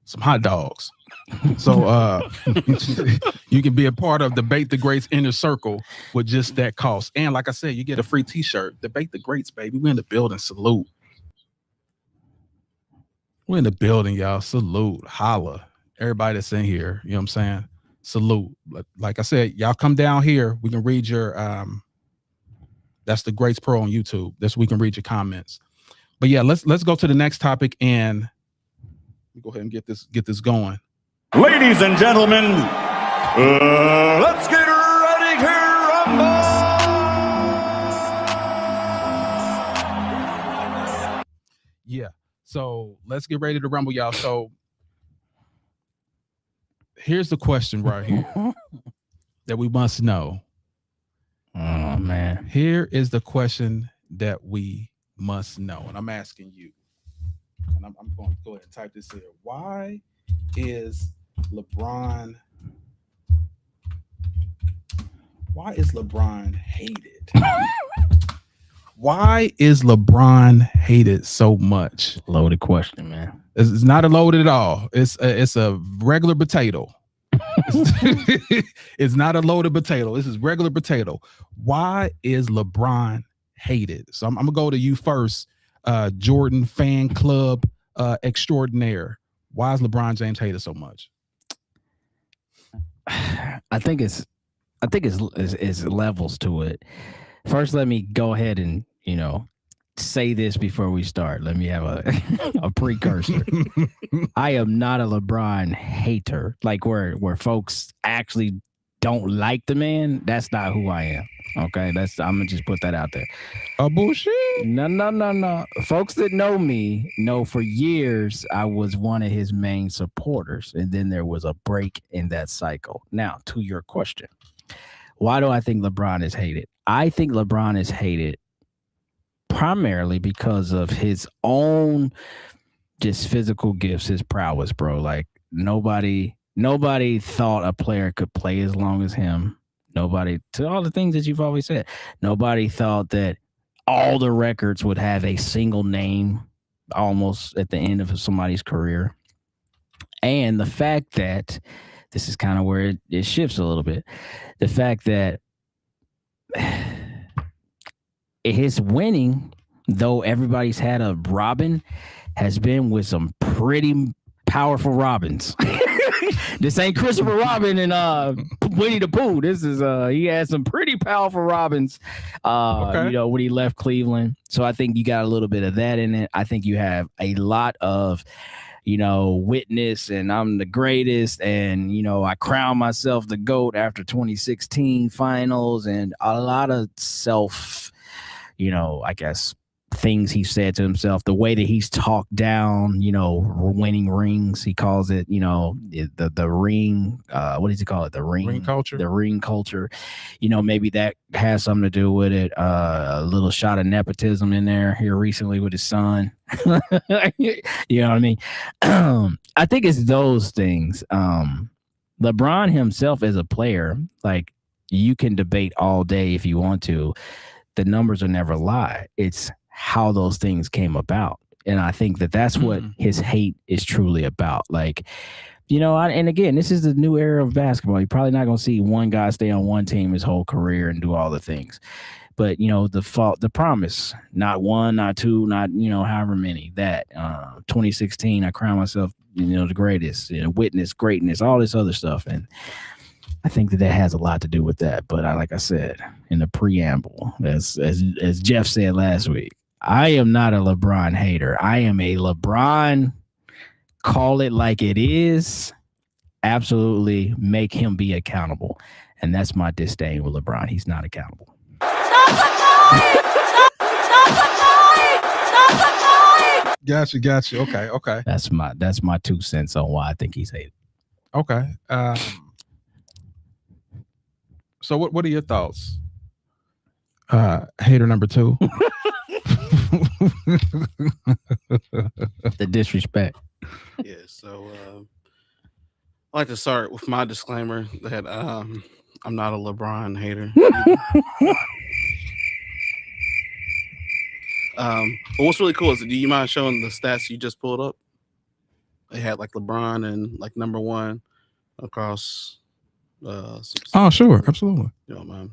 some hot dogs. So you can be a part of Debate the Greats inner circle with just that cost. And like I said, you get a free t-shirt. Debate the Greats, baby. We're in the building. Salute. We're in the building, y'all. Salute. Holla. Everybody that's in here. You know what I'm saying? Salute. Like I said, y'all come down here. We can read your that's the Greats Pro on YouTube. That's we can read your comments. But yeah, let's go to the next topic and go ahead and get this going. Ladies and gentlemen, let's get ready to rumble! Yeah, so let's get ready to rumble, y'all. So here's the question right here that we must know. Oh, man. Here is the question that we must know. And I'm asking you, and I'm going to go ahead and type this here. Why is LeBron hated? Why is LeBron hated so much? Loaded question, man. It's not a loaded at all. It's a regular potato. It's not a loaded potato. This is regular potato. Why is LeBron hated? So I'm gonna go to you first, Jordan fan club extraordinaire. Why is LeBron James hated so much? I think it's levels to it. First, let me go ahead and say this before we start. Let me have a precursor. I am not a LeBron hater, like where folks actually don't like the man. That's not who I am. Okay, I'm gonna just put that out there. Oh, bullshit. No. Folks that know me know for years I was one of his main supporters, and then there was a break in that cycle. Now, to your question, why do I think LeBron is hated? I think LeBron is hated primarily because of his own just physical gifts, his prowess, bro. Like nobody thought a player could play as long as him. Nobody, to all the things that you've always said, nobody thought that all the records would have a single name almost at the end of somebody's career. And the fact that this is kind of where it shifts a little bit. The fact that his winning, though everybody's had a Robin, has been with some pretty powerful Robins. This ain't Christopher Robin and Winnie the Pooh. This is he had some pretty powerful Robins okay. When he left Cleveland. So I think you got a little bit of that in it. I think you have a lot of witness and I'm the greatest and I crown myself the GOAT after 2016 finals and a lot of self I guess things he said to himself, the way that he's talked down, winning rings. He calls it, the ring. What does he call it? The ring culture. The ring culture. Maybe that has something to do with it. A little shot of nepotism in there here recently with his son. You know what I mean? I think it's those things. LeBron himself as a player, like you can debate all day if you want to. The numbers will never lie. It's how those things came about. And I think that's what his hate is truly about. Like, and again, this is the new era of basketball. You're probably not going to see one guy stay on one team his whole career and do all the things. But, the promise, not one, not two, not, however many, that 2016, I crown myself, the greatest, witness greatness, all this other stuff. And I think that has a lot to do with that. But like I said in the preamble, as Jeff said last week, I am not a LeBron hater. I am a LeBron, call it like it is, absolutely make him be accountable. And that's my disdain with LeBron. He's not accountable. Gotcha. Okay. That's my 2 cents on why I think he's hated. Okay. So what are your thoughts? Hater number 2. The disrespect. Yeah, so I like to start with my disclaimer that I'm not a LeBron hater. But what's really cool is, do you mind showing the stats you just pulled up? They had like LeBron and like number one across. Oh, sure, absolutely. You know, man.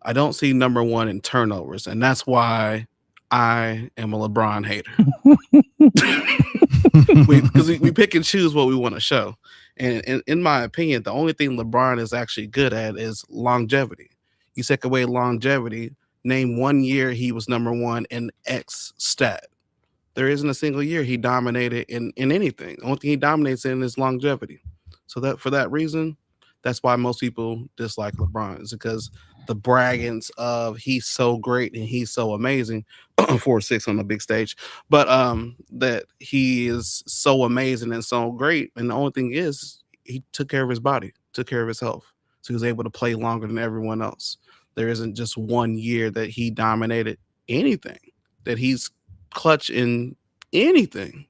I don't see number one in turnovers, and that's why I am a LeBron hater. Because we pick and choose what we want to show. And in my opinion, the only thing LeBron is actually good at is longevity. You take away longevity, name 1 year he was number one in X stat. There isn't a single year he dominated in anything. The only thing he dominates in is longevity. So that for that reason, that's why most people dislike LeBron, is because the braggings of he's so great and he's so amazing, 4-6 on the big stage, but that he is so amazing and so great. And the only thing is, he took care of his body, took care of his health, so he was able to play longer than everyone else. There isn't just 1 year that he dominated anything, that he's clutch in anything.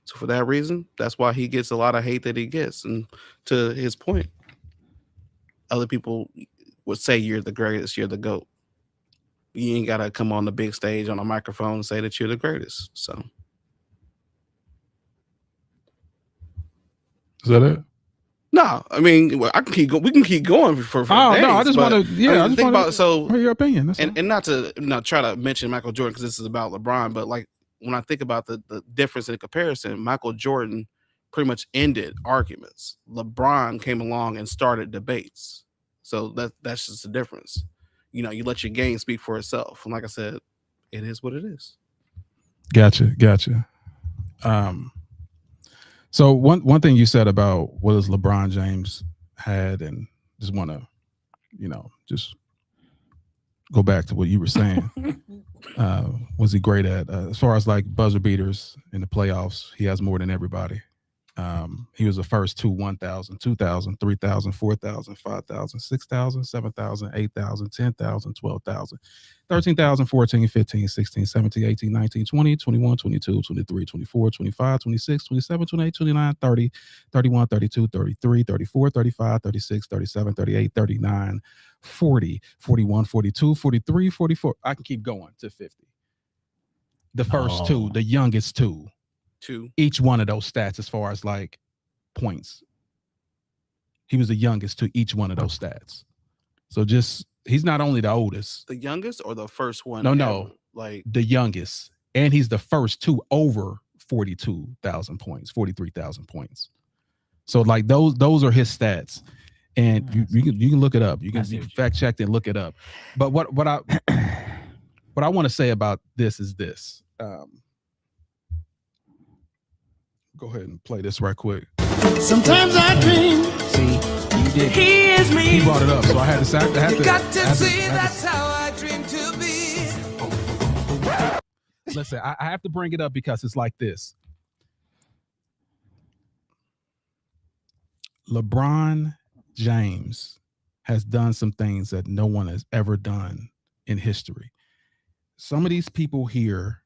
So for that reason, that's why he gets a lot of hate that he gets. And to his point, other people would say you're the greatest, you're the GOAT. You ain't gotta come on the big stage on a microphone and say that you're the greatest. So Is that it? no, I mean, well, I can keep going. We can keep going for Oh days, no, I just but, want to. Yeah, I just think want about so hear your opinion. That's all. and not to try to mention Michael Jordan, because this is about LeBron, but like when I think about the difference in comparison, Michael Jordan pretty much ended arguments. LeBron came along and started debates. So that's just the difference. You know, you let your game speak for itself. And like I said, it is what it is. Gotcha. So one thing you said about what does LeBron James had, and just want to, just go back to what you were saying. Was he great at, as far as like buzzer beaters in the playoffs? He has more than everybody. He was the first to 1,000, 2,000, 3,000, 4,000, 5,000, 6,000, 7,000, 8,000, 10,000, 12,000, 13,000, 14, 15, 16, 17, 18, 19, 20, 21, 22, 23, 24, 25, 26, 27, 28, 29, 30, 31, 32, 33, 34, 35, 36, 37, 38, 39, 40, 41, 42, 43, 44. I can keep going to 50. The first two, the youngest two. Each one of those stats as far as like points. He was the youngest to each one of those stats. So just, he's not only the oldest. The youngest or the first one? No. Like the youngest. And he's the first to over 42,000 points, 43,000 points. So like those are his stats. And you can look it up. You can fact check and look it up. But what I want to say about this is this. Go ahead and play this right quick. Sometimes I dream. See, you did. He is me. He brought it up, so I had to. That's how I dream to be. Listen, I have to bring it up because it's like this. LeBron James has done some things that no one has ever done in history. Some of these people here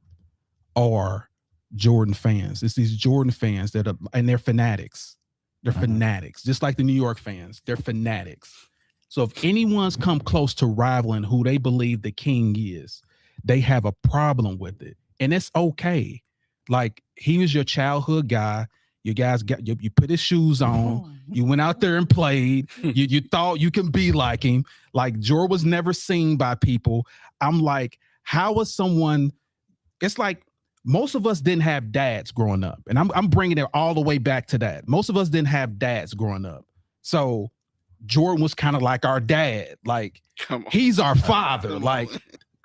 are Jordan fans. It's these Jordan fans that are, and they're fanatics. They're fanatics, just like the New York fans. They're fanatics. So if anyone's come close to rivaling who they believe the king is, they have a problem with it, and it's okay. Like, he was your childhood guy. You guys you put his shoes on. You went out there and played. You thought you can be like him. Like, Jordan was never seen by people. I'm like, how was someone? It's like, most of us didn't have dads growing up, and I'm bringing it all the way back to that. Most of us didn't have dads growing up, so Jordan was kind of like our dad. Like, he's our father. Like,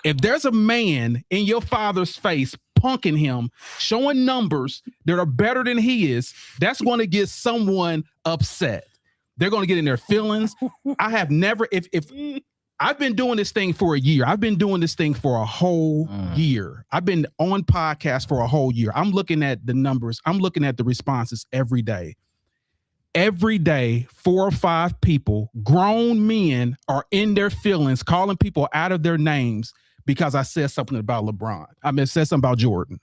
if there's a man in your father's face punking him, showing numbers that are better than he is, that's going to get someone upset. They're going to get in their feelings. I have never, if I've been doing this thing for a year. I've been doing this thing for a whole year. I've been on podcasts for a whole year. I'm looking at the numbers. I'm looking at the responses every day. Every day, 4 or 5 people, grown men, are in their feelings, calling people out of their names because I said something about LeBron. I mean, said something about Jordan.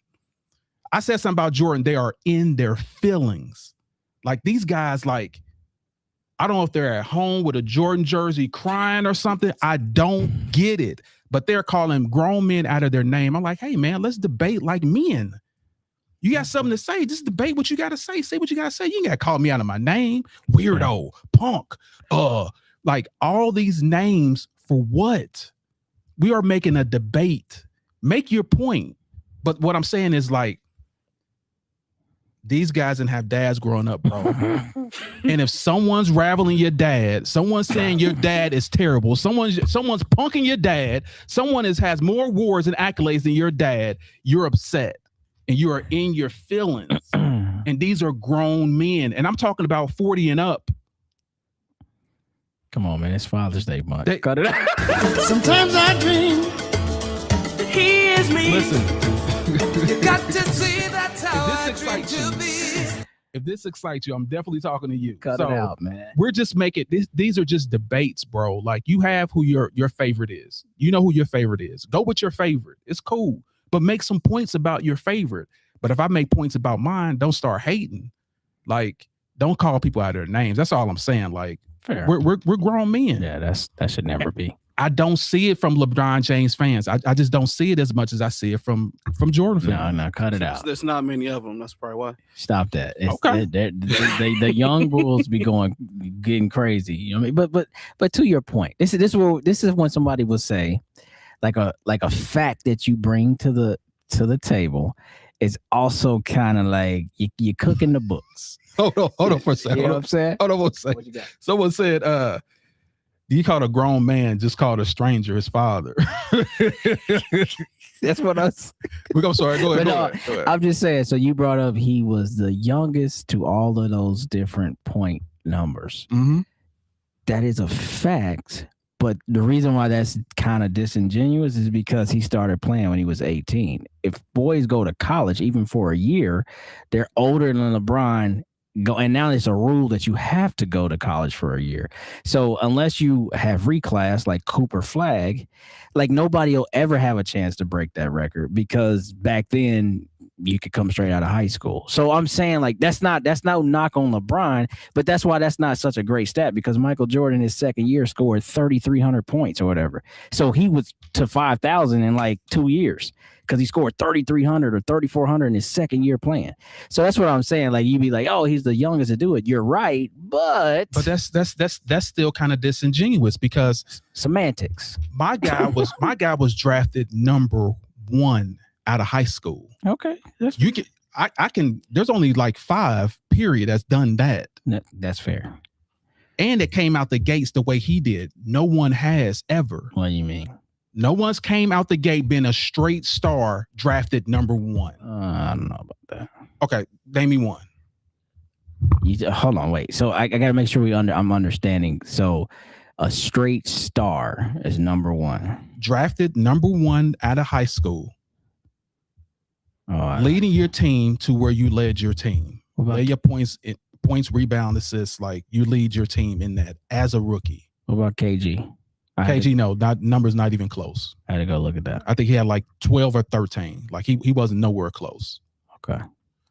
I said something about Jordan. They are in their feelings. Like these guys, like, I don't know if they're at home with a Jordan jersey crying or something. I don't get it. But they're calling grown men out of their name. I'm like, hey, man, let's debate like men. You got something to say, just debate what you got to say. Say what you got to say. You ain't got to call me out of my name. Weirdo, punk, like all these names for what? We are making a debate. Make your point. But what I'm saying is like, these guys didn't have dads growing up, bro. And if someone's raveling your dad, someone's saying your dad is terrible, someone's punking your dad, someone has more awards and accolades than your dad, you're upset and you are in your feelings. And these are grown men. And I'm talking about 40 and up. Come on, man. It's Father's Day month. Cut it out. Sometimes I dream he is me. Listen. You got to see that's how I dream to be. If this excites you, I'm definitely talking to you. Cut it out, man. We're just making these are just debates, bro. Like you have who your favorite is. You know who your favorite is. Go with your favorite. It's cool. But make some points about your favorite. But if I make points about mine, don't start hating. Like, don't call people out of their names. That's all I'm saying. Like, fair. We're grown men. Yeah, that should never be. I don't see it from LeBron James fans. I just don't see it as much as I see it from Jordan fans. No, cut it out. There's not many of them. That's probably why. Stop that. Okay. The young bulls be getting crazy. You know what I mean? But to your point, this is when somebody will say, like a fact that you bring to the table is also kind of like you're cooking the books. Hold on for a second. You know what I'm saying? Hold on for a second. What you got? Someone said, you called a grown man, just called a stranger his father. That's what I was. I'm sorry. Go ahead. Go ahead. I'm just saying. So you brought up he was the youngest to all of those different point numbers. Mm-hmm. That is a fact. But the reason why that's kind of disingenuous is because he started playing when he was 18. If boys go to college, even for a year, they're older than LeBron. And now it's a rule that you have to go to college for a year. So unless you have reclass like Cooper Flag, like nobody will ever have a chance to break that record because back then you could come straight out of high school. So I'm saying like that's no knock on LeBron, but that's why that's not such a great stat because Michael Jordan his second year scored 3,300 points or whatever. So he was to 5,000 in like 2 years. Because he scored 3,300 or 3,400 in his second year playing. So that's what I'm saying. Like you'd be like, oh, he's the youngest to do it. You're right, but that's still kind of disingenuous because semantics. My guy was drafted number 1 out of high school. Okay, I can. There's only like 5 period that's done that. That's fair. And it came out the gates the way he did. No one has ever. What do you mean? No one's came out the gate been a straight star drafted number 1. I don't know about that. Okay, name me one. Hold on, wait. So I got to make sure I'm understanding. So a straight star is number 1. Drafted number 1 out of high school. Leading your team to where you led your team. Lay your points, rebound, assists. Like you lead your team in that as a rookie. What about KG? KG, no, number's not even close. I had to go look at that. I think he had like 12 or 13. Like he wasn't nowhere close. Okay.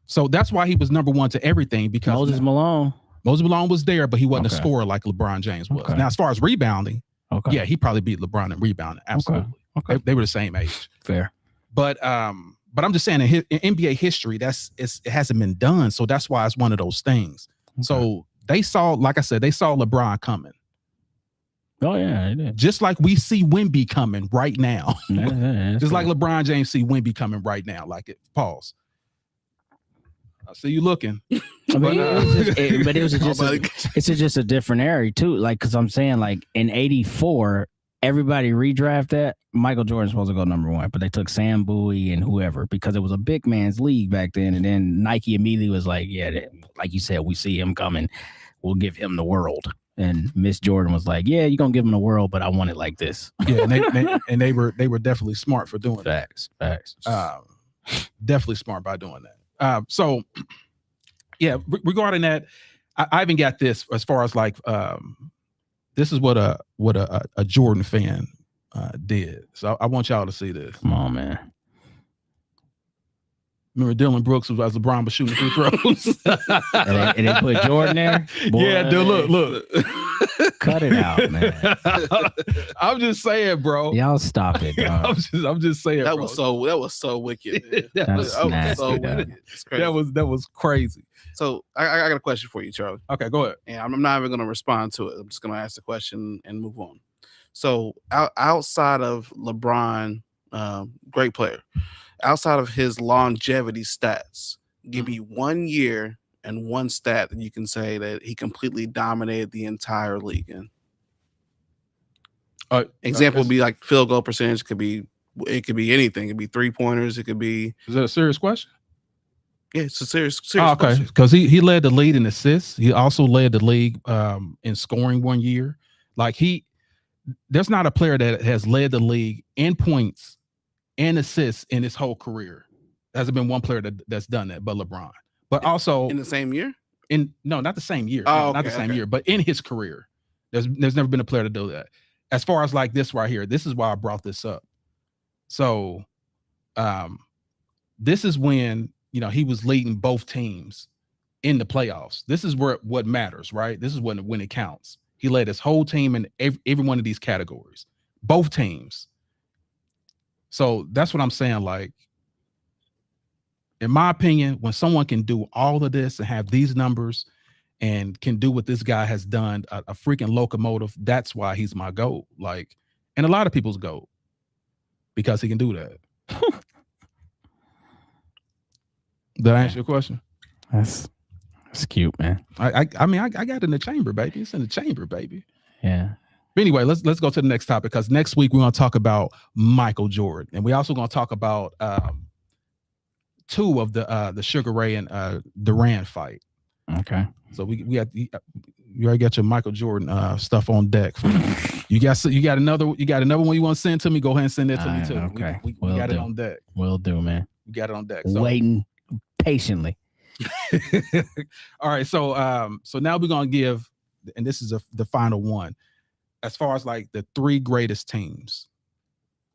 So that's why he was number 1 to everything because Moses Malone was there, but he wasn't a scorer like LeBron James was. Okay. Now, as far as rebounding, okay, he probably beat LeBron in rebounding. Absolutely. Okay. They were the same age. Fair. But I'm just saying in NBA history, it hasn't been done. So that's why it's one of those things. Okay. So they saw, like I said, they saw LeBron coming. Oh yeah, it is. Just like we see Wemby coming right now. Just like cool. LeBron James see Wemby coming right now. Like it. Pause. I see you looking. I mean, it's just a different area too. Like, cause I'm saying like in '84, everybody redraft that Michael Jordan's supposed to go number 1, but they took Sam Bowie and whoever because it was a big man's league back then. And then Nike immediately was like, yeah, like you said, we see him coming. We'll give him the world. And Miss Jordan was like, "Yeah, you're gonna give him the world, but I want it like this." Yeah, and they were definitely smart for doing facts. Definitely smart by doing that. So, yeah, regarding that, I even got this as far as like, this is what a Jordan fan did. So I want y'all to see this. Come on, man. Remember Dylan Brooks was as LeBron was shooting free throws. And they put Jordan there. Boy, Yeah, dude, look. cut it out, man. I'm just saying, bro. Y'all stop it, dog. I'm just saying, That bro. was so wicked. Man. That That's was nasty, so dog. wicked. It's crazy. that was crazy. So I got a question for you, Charlie. Okay, go ahead. And I'm not even going to respond to it. I'm just going to ask the question and move on. So outside of LeBron, great player, outside of his longevity stats, give me 1 year and one stat that you can say that he completely dominated the entire league in. Example would be like field goal percentage. It could be anything. It could be 3-pointers. It could be. Is that a serious question? Yeah, it's a serious Okay, question. because he led the league in assists. He also led the league in scoring 1 year. Like there's not a player that has led the league in points and assists in his whole career. There hasn't been one player that's done that, but LeBron. But also In the same year? No, not the same year. Oh, Not the okay, same okay. year, but in his career, there's never been a player to do that. As far as like this right here, this is why I brought this up. So, this is when he was leading both teams in the playoffs. This is what matters, right? This is when it counts. He led his whole team in every one of these categories, both teams. So that's what I'm saying. Like, in my opinion, when someone can do all of this and have these numbers and can do what this guy has done, a freaking locomotive, that's why he's my GOAT. Like, and a lot of people's GOAT because he can do that. Did I answer your question? That's cute, man. I mean, I got it in the chamber, baby. It's in the chamber, baby. Yeah. But anyway, let's go to the next topic because next week we're going to talk about Michael Jordan, and we also going to talk about two of the Sugar Ray and Durant fight. Okay. So we got you already got your Michael Jordan stuff on deck. You got another one you want to send to me? Go ahead and send that to me too. Okay. We Will got do. it on deck. Will do, man. We got it on deck. So. Waiting patiently. All right. So now we're gonna give, and this is the final one, as far as like the 3 greatest teams.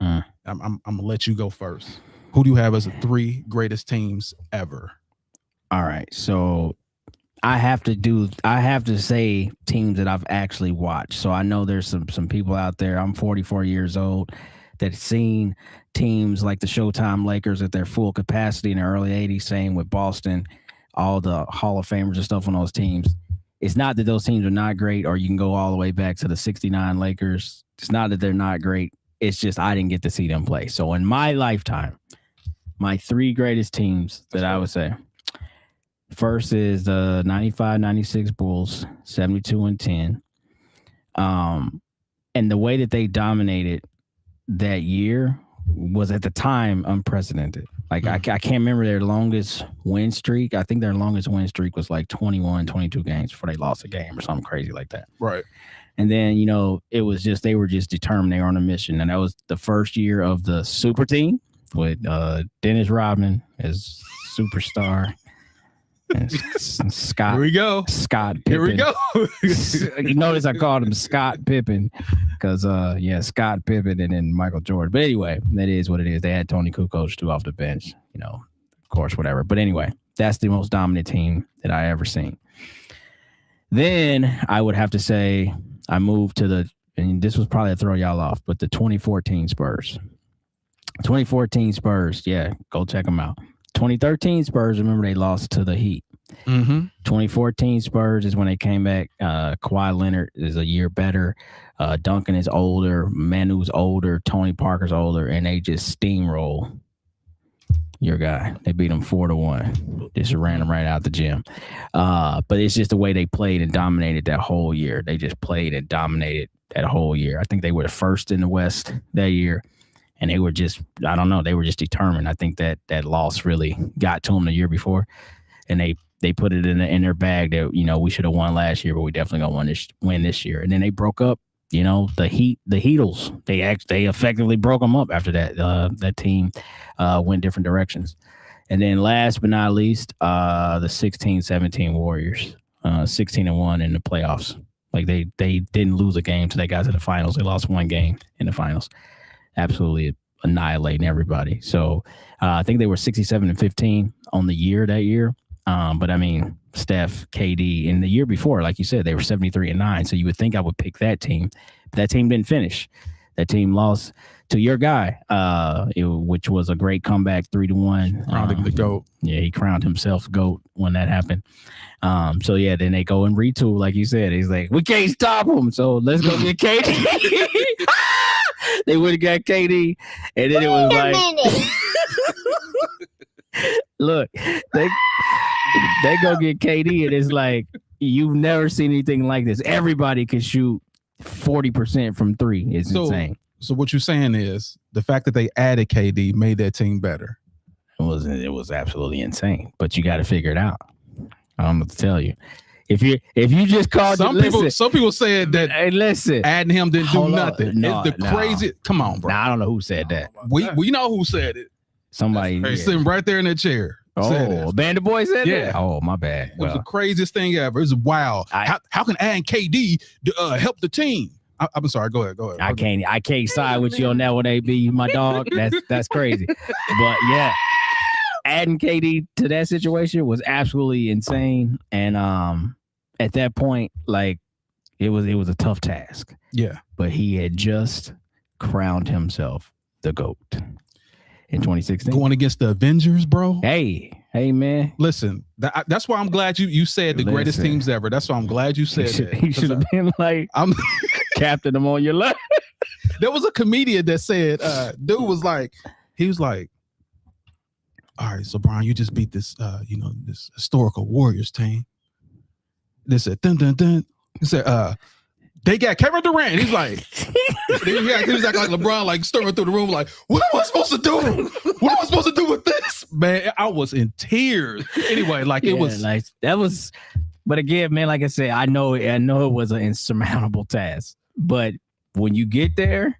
I'm gonna let you go first. Who do you have as the 3 greatest teams ever? All right. So I have to say teams that I've actually watched. So I know there's some people out there. I'm 44 years old that seen teams like the Showtime Lakers at their full capacity in the early 80s, same with Boston, all the Hall of Famers and stuff on those teams. It's not that those teams are not great, or you can go all the way back to the 69 Lakers. It's not that they're not great. It's just I didn't get to see them play. So in my lifetime, my 3 greatest teams that I would say, first is the 95-96 Bulls, 72-10. And the way that they dominated that year was at the time unprecedented. Like I can't remember their longest win streak. I think their longest win streak was like 21, 22 games before they lost a game or something crazy like that. Right. And then, it was just, they were just determined. They were on a mission. And that was the first year of the super team with Dennis Rodman as superstar. And Scott. Here we go. Scott Pippen. Here we go. You notice I called him Scott Pippen because, Scott Pippen and then Michael Jordan. But anyway, that is what it is. They had Tony Kukoc too off the bench, of course, whatever. But anyway, that's the most dominant team that I ever seen. Then I would have to say I moved to and this was probably to throw y'all off, but the 2014 Spurs. 2014 Spurs, yeah, go check them out. 2013 Spurs, remember they lost to the Heat. 2014 Spurs is when they came back. Kawhi Leonard is a year better. Duncan is older. Manu's older. Tony Parker's older. And they just steamroll your guy. They beat him 4-1. Just ran him right out the gym. But it's just the way they played and dominated that whole year. They just played and dominated that whole year. I think they were the first in the West that year. And they were just, I don't know, they were just determined. I think that loss really got to them the year before. And they put it in their bag that, we should have won last year, but we definitely going to win this year. And then they broke up, the Heatles. They effectively broke them up after that. That team went different directions. And then last but not least, the 16-17 Warriors, 16-1 in the playoffs. Like they didn't lose a game till they got to the finals. They lost one game in the finals. Absolutely annihilating everybody. So I think they were 67-15 on the year that year. But I mean, Steph, KD, in the year before, like you said, they were 73-9. So you would think I would pick that team. But that team didn't finish. That team lost to your guy, which was a great comeback, 3-1. Crowned him the GOAT. Yeah, he crowned himself GOAT when that happened. So yeah, then they go and retool, like you said. He's like, we can't stop him, so let's go get KD. They would have got KD, and then it was like, look, they go get KD, and it's like, you've never seen anything like this. Everybody can shoot 40% from three. It's insane. So what you're saying is the fact that they added KD made that team better. It was absolutely insane, but you got to figure it out. I don't know what to tell you. If you just called some people said that adding him didn't do nothing. Crazy. Come on, bro. Nah, I don't know who said that. We know who said it. Somebody sitting right there in that chair. Oh, Bandit Boy said that? Yeah. Oh, my bad. It was the craziest thing ever. It's wild. How can adding KD help the team? I'm sorry. Go ahead. I can't side with you on that one, AB, my dog. That's crazy. But yeah, adding KD to that situation was absolutely insane. And at that point, like it was a tough task. Yeah. But he had just crowned himself the GOAT in 2016. Going against the Avengers, bro. Hey, man. Listen, that's why I'm glad you said the greatest teams ever. That's why I'm glad you said that. He should have been like, I'm captain them on your left. There was a comedian that said, dude was like, he was like, all right, so Brian, you just beat this, this historical Warriors team. They said, dun, dun, dun. He said, they got Kevin Durant. He's like, he was like LeBron, like storming through the room, like, what am I supposed to do? What am I supposed to do with this? Man, I was in tears. Anyway, like it was like that was. But again, man, like I said, I know it was an insurmountable task. But when you get there,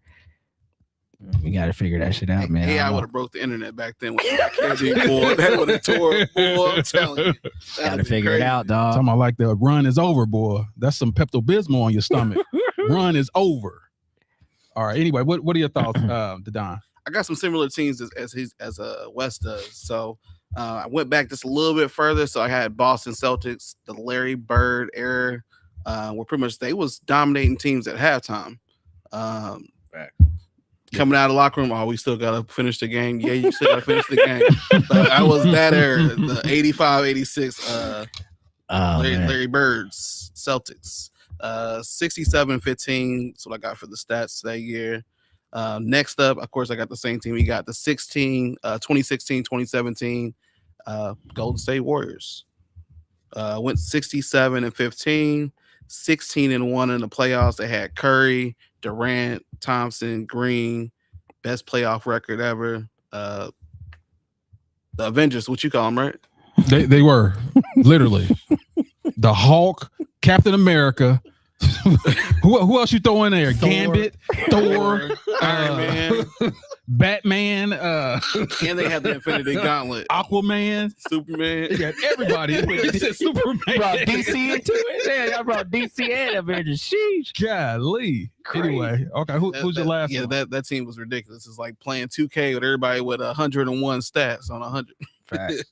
we got to figure that shit out, man. I would have broke the internet back then. That would have tore. Boy, I'm telling you, got to figure it out, dog. Talking about like the run is over, boy. That's some Pepto-Bismol on your stomach. Run is over. All right. Anyway, what are your thoughts, Don? I got some similar teams as Wes does. So I went back just a little bit further. So I had Boston Celtics, the Larry Bird era, where pretty much they was dominating teams at halftime. Coming out of the locker room, we still got to finish the game. Yeah, you still got to finish the game. I was that era, the 85-86 Larry Bird's Celtics. 67-15. That's what I got for the stats that year. Next up, of course, I got the same team. We got the 2016-2017 Golden State Warriors. Went 67-15, 16-1 in the playoffs. They had Curry, Durant, Thompson, Green, best playoff record ever. The Avengers, what you call them, right? They were literally the Hulk, Captain America. Who else you throw in there? Thor, Gambit, Thor, Iron Man, Batman, and they have the Infinity Gauntlet, Aquaman, Superman. They got everybody. They said Superman. Brought DC into it. Yeah, I brought DC and Avengers. Sheesh. Golly. Crazy. Anyway, okay. Who's your last? Yeah, one? that team was ridiculous. It's like playing 2K with everybody with 101 stats on 100. Fact.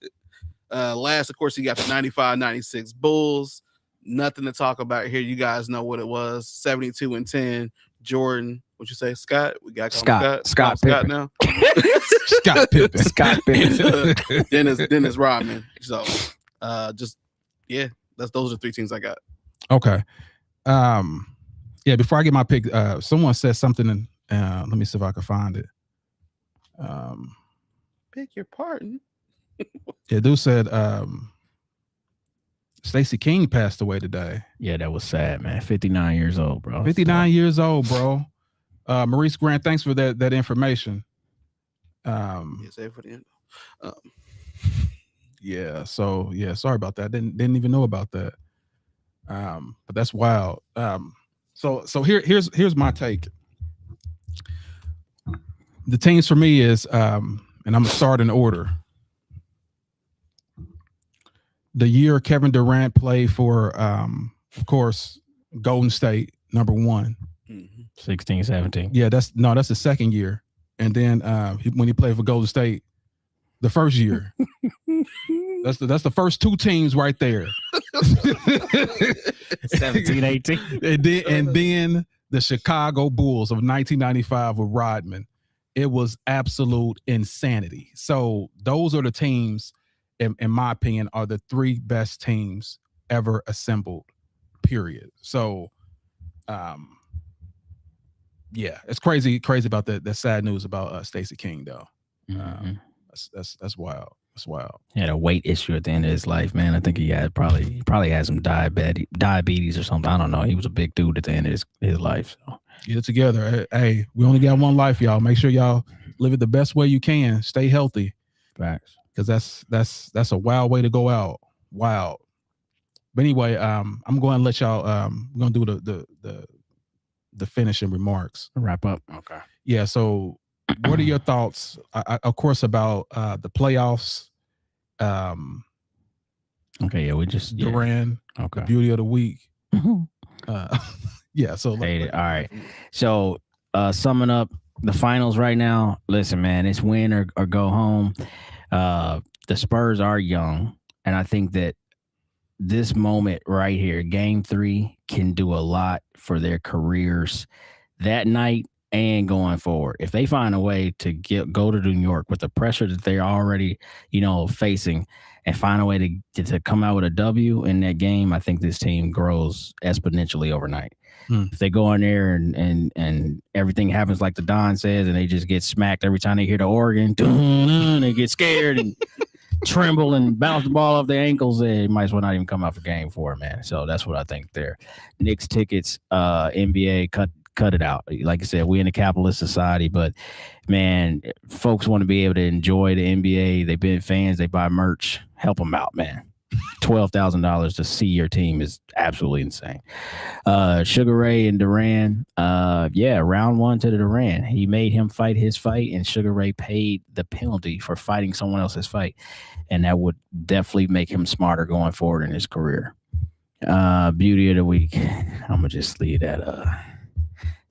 Last, of course, you got the 95-96 Bulls. Nothing to talk about here. You guys know what it was. 72-10. Jordan, what you say, Scott? We got Scott now. Scott Pippen. Scott Pippen. Dennis Rodman. So, those are three teams I got. Okay. Yeah. Before I get my pick, someone said something, and let me see if I can find it. Beg your pardon. Yeah, dude said Stacey King passed away today. Yeah, that was sad, man. 59 years old, bro. 59 years old, bro. Maurice Grant, thanks for that information. Save for the end. Yeah, so yeah, sorry about that. Didn't even know about that. But that's wild. So here's my take. The teams for me is and I'm gonna start in order. The year Kevin Durant played for, of course, Golden State, number one. 16-17. Yeah, that's the second year. and then when he played for Golden State the first year. That's the first two teams right there. 17, 18. and then the Chicago Bulls of 1995 with Rodman. It was absolute insanity. So those are the teams, in my opinion, are the three best teams ever assembled, period. So yeah, it's crazy about that sad news about Stacey King though. That's wild. That's wild. He had a weight issue at the end of his life, man. I think he probably had some diabetes or something. I don't know. He was a big dude at the end of his life. So. Get it together. Hey, we only got one life, y'all. Make sure y'all live it the best way you can. Stay healthy. Facts. Because that's a wild way to go out. Wild. But anyway, I'm going to let y'all. We're going to do the finishing remarks. Wrap up. Okay. Yeah. So, what are your thoughts? Of course, about the playoffs. Okay. Yeah. We just Duran. Okay. The beauty of the week. Yeah. So hate it. All right. So summing up the finals right now. Listen, man, it's win or go home. The Spurs are young, and I think that this moment right here, Game 3, can do a lot for their careers that night and going forward. If they find a way to go to New York with the pressure that they're already, facing, and find a way to come out with a W in that game, I think this team grows exponentially overnight. If they go in there and everything happens like the Don says, and they just get smacked every time they hear the organ, they get scared and tremble and bounce the ball off their ankles, they might as well not even come out for Game 4, man. So that's what I think there. Knicks tickets, NBA, cut it out. Like I said, we in a capitalist society, but man, folks want to be able to enjoy the NBA. They've been fans, they buy merch. Help them out, man. $12,000 to see your team is absolutely insane. Sugar Ray and Duran, round 1 to the Duran. He made him fight his fight, and Sugar Ray paid the penalty for fighting someone else's fight, and that would definitely make him smarter going forward in his career. Beauty of the week. I'm gonna just leave that.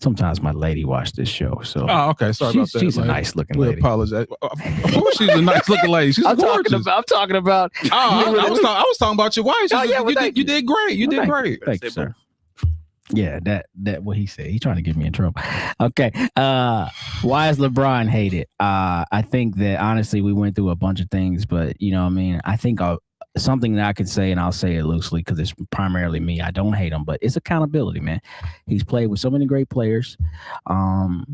Sometimes my lady watched this show, so okay. Sorry about that. She's a nice looking we lady. apologize. Of course, she's a nice looking lady. She's gorgeous. I'm talking about. I was talking about your wife. You did great. You did great. Thank you, sir. Yeah, that what he said. He's trying to get me in trouble. Okay. Why is LeBron hated? I think that honestly we went through a bunch of things, but I think something that I could say, and I'll say it loosely because it's primarily me. I don't hate him, but it's accountability, man. He's played with so many great players.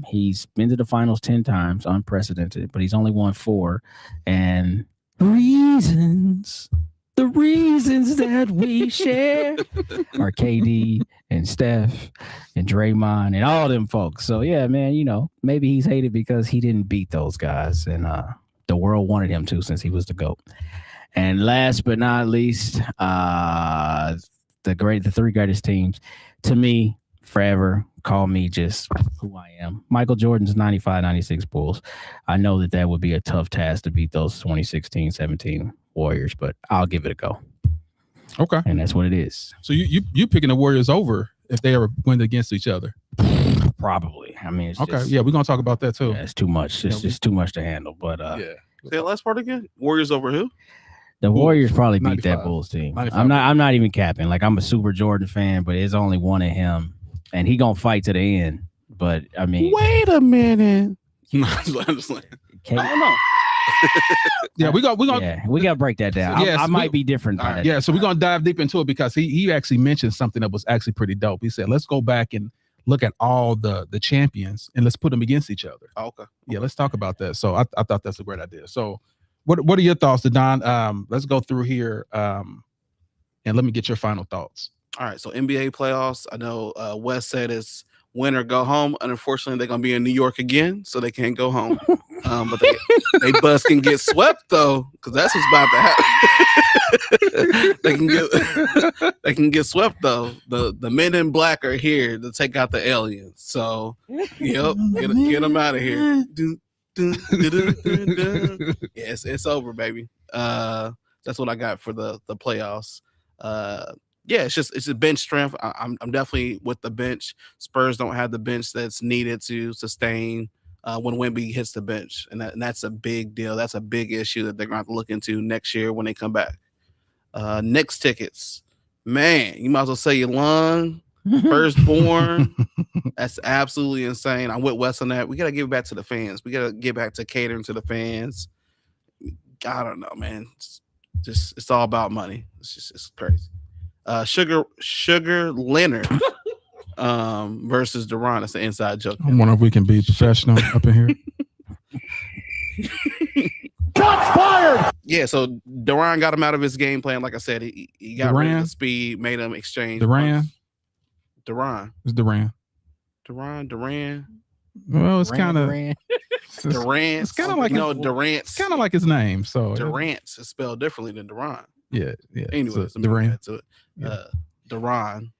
He's been to the finals 10 times, unprecedented, but he's only won 4. And the reasons that we share are KD and Steph and Draymond and all them folks. So yeah, man, maybe he's hated because he didn't beat those guys, and the world wanted him to since he was the GOAT. And last but not least, the 3 greatest teams to me forever. Call me just who I am. Michael Jordan's 95-96 Bulls. I know that would be a tough task to beat those 2016-17 Warriors, but I'll give it a go. Okay. And that's what it is. So you picking the Warriors over if they ever went against each other? Probably. I mean, it's okay. Just, yeah, we're gonna talk about that too. Yeah, it's too much. It's just too much to handle. But Say the last part again. Warriors over who? The Warriors probably beat 95. that Bulls team. 95. I'm not even capping. Like, I'm a super Jordan fan, but it's only one of him, and he gonna fight to the end. But I mean, wait a minute. I don't know. Yeah, we gotta break that down. Yes, I might be different. By that. Yeah, so we're gonna dive deep into it because he actually mentioned something that was actually pretty dope. He said, let's go back and look at all the champions and let's put them against each other. Oh, okay. Yeah, let's talk about that. So I thought that's a great idea. So what are your thoughts, Don? Let's go through here and let me get your final thoughts. All right. So NBA playoffs. I know Wes said it's win or go home. And unfortunately, they're gonna be in New York again, so they can't go home. But they bust can get swept though, because that's what's about to happen. they can get swept though. The men in black are here to take out the aliens. So yep, get them out of here. Yes, it's over, baby. That's what I got for the playoffs. It's just bench strength. I'm definitely with the bench. Spurs don't have the bench that's needed to sustain when Wemby hits the bench, and that's a big deal. That's a big issue that they're going to have to look into next year when they come back. Knicks tickets, man, you might as well say your lung, firstborn. That's absolutely insane. I'm with Wes on that. We got to give it back to the fans. We got to get back to catering to the fans. I don't know, man. It's all about money. It's crazy. Sugar Leonard versus Deron. That's an inside joke. I wonder if we can be professional up in here. Shots fired! Yeah, so Deron got him out of his game plan. Like I said, he got rid of the speed, made him exchange. Duran? Duran. It's Duran. Duran. Well, it's kind of Durant. It's kind of like Durant. It's kind of like his name. So Durant is spelled differently than Duran. Yeah. Anyways, so Duran. To it. Yeah. Duran.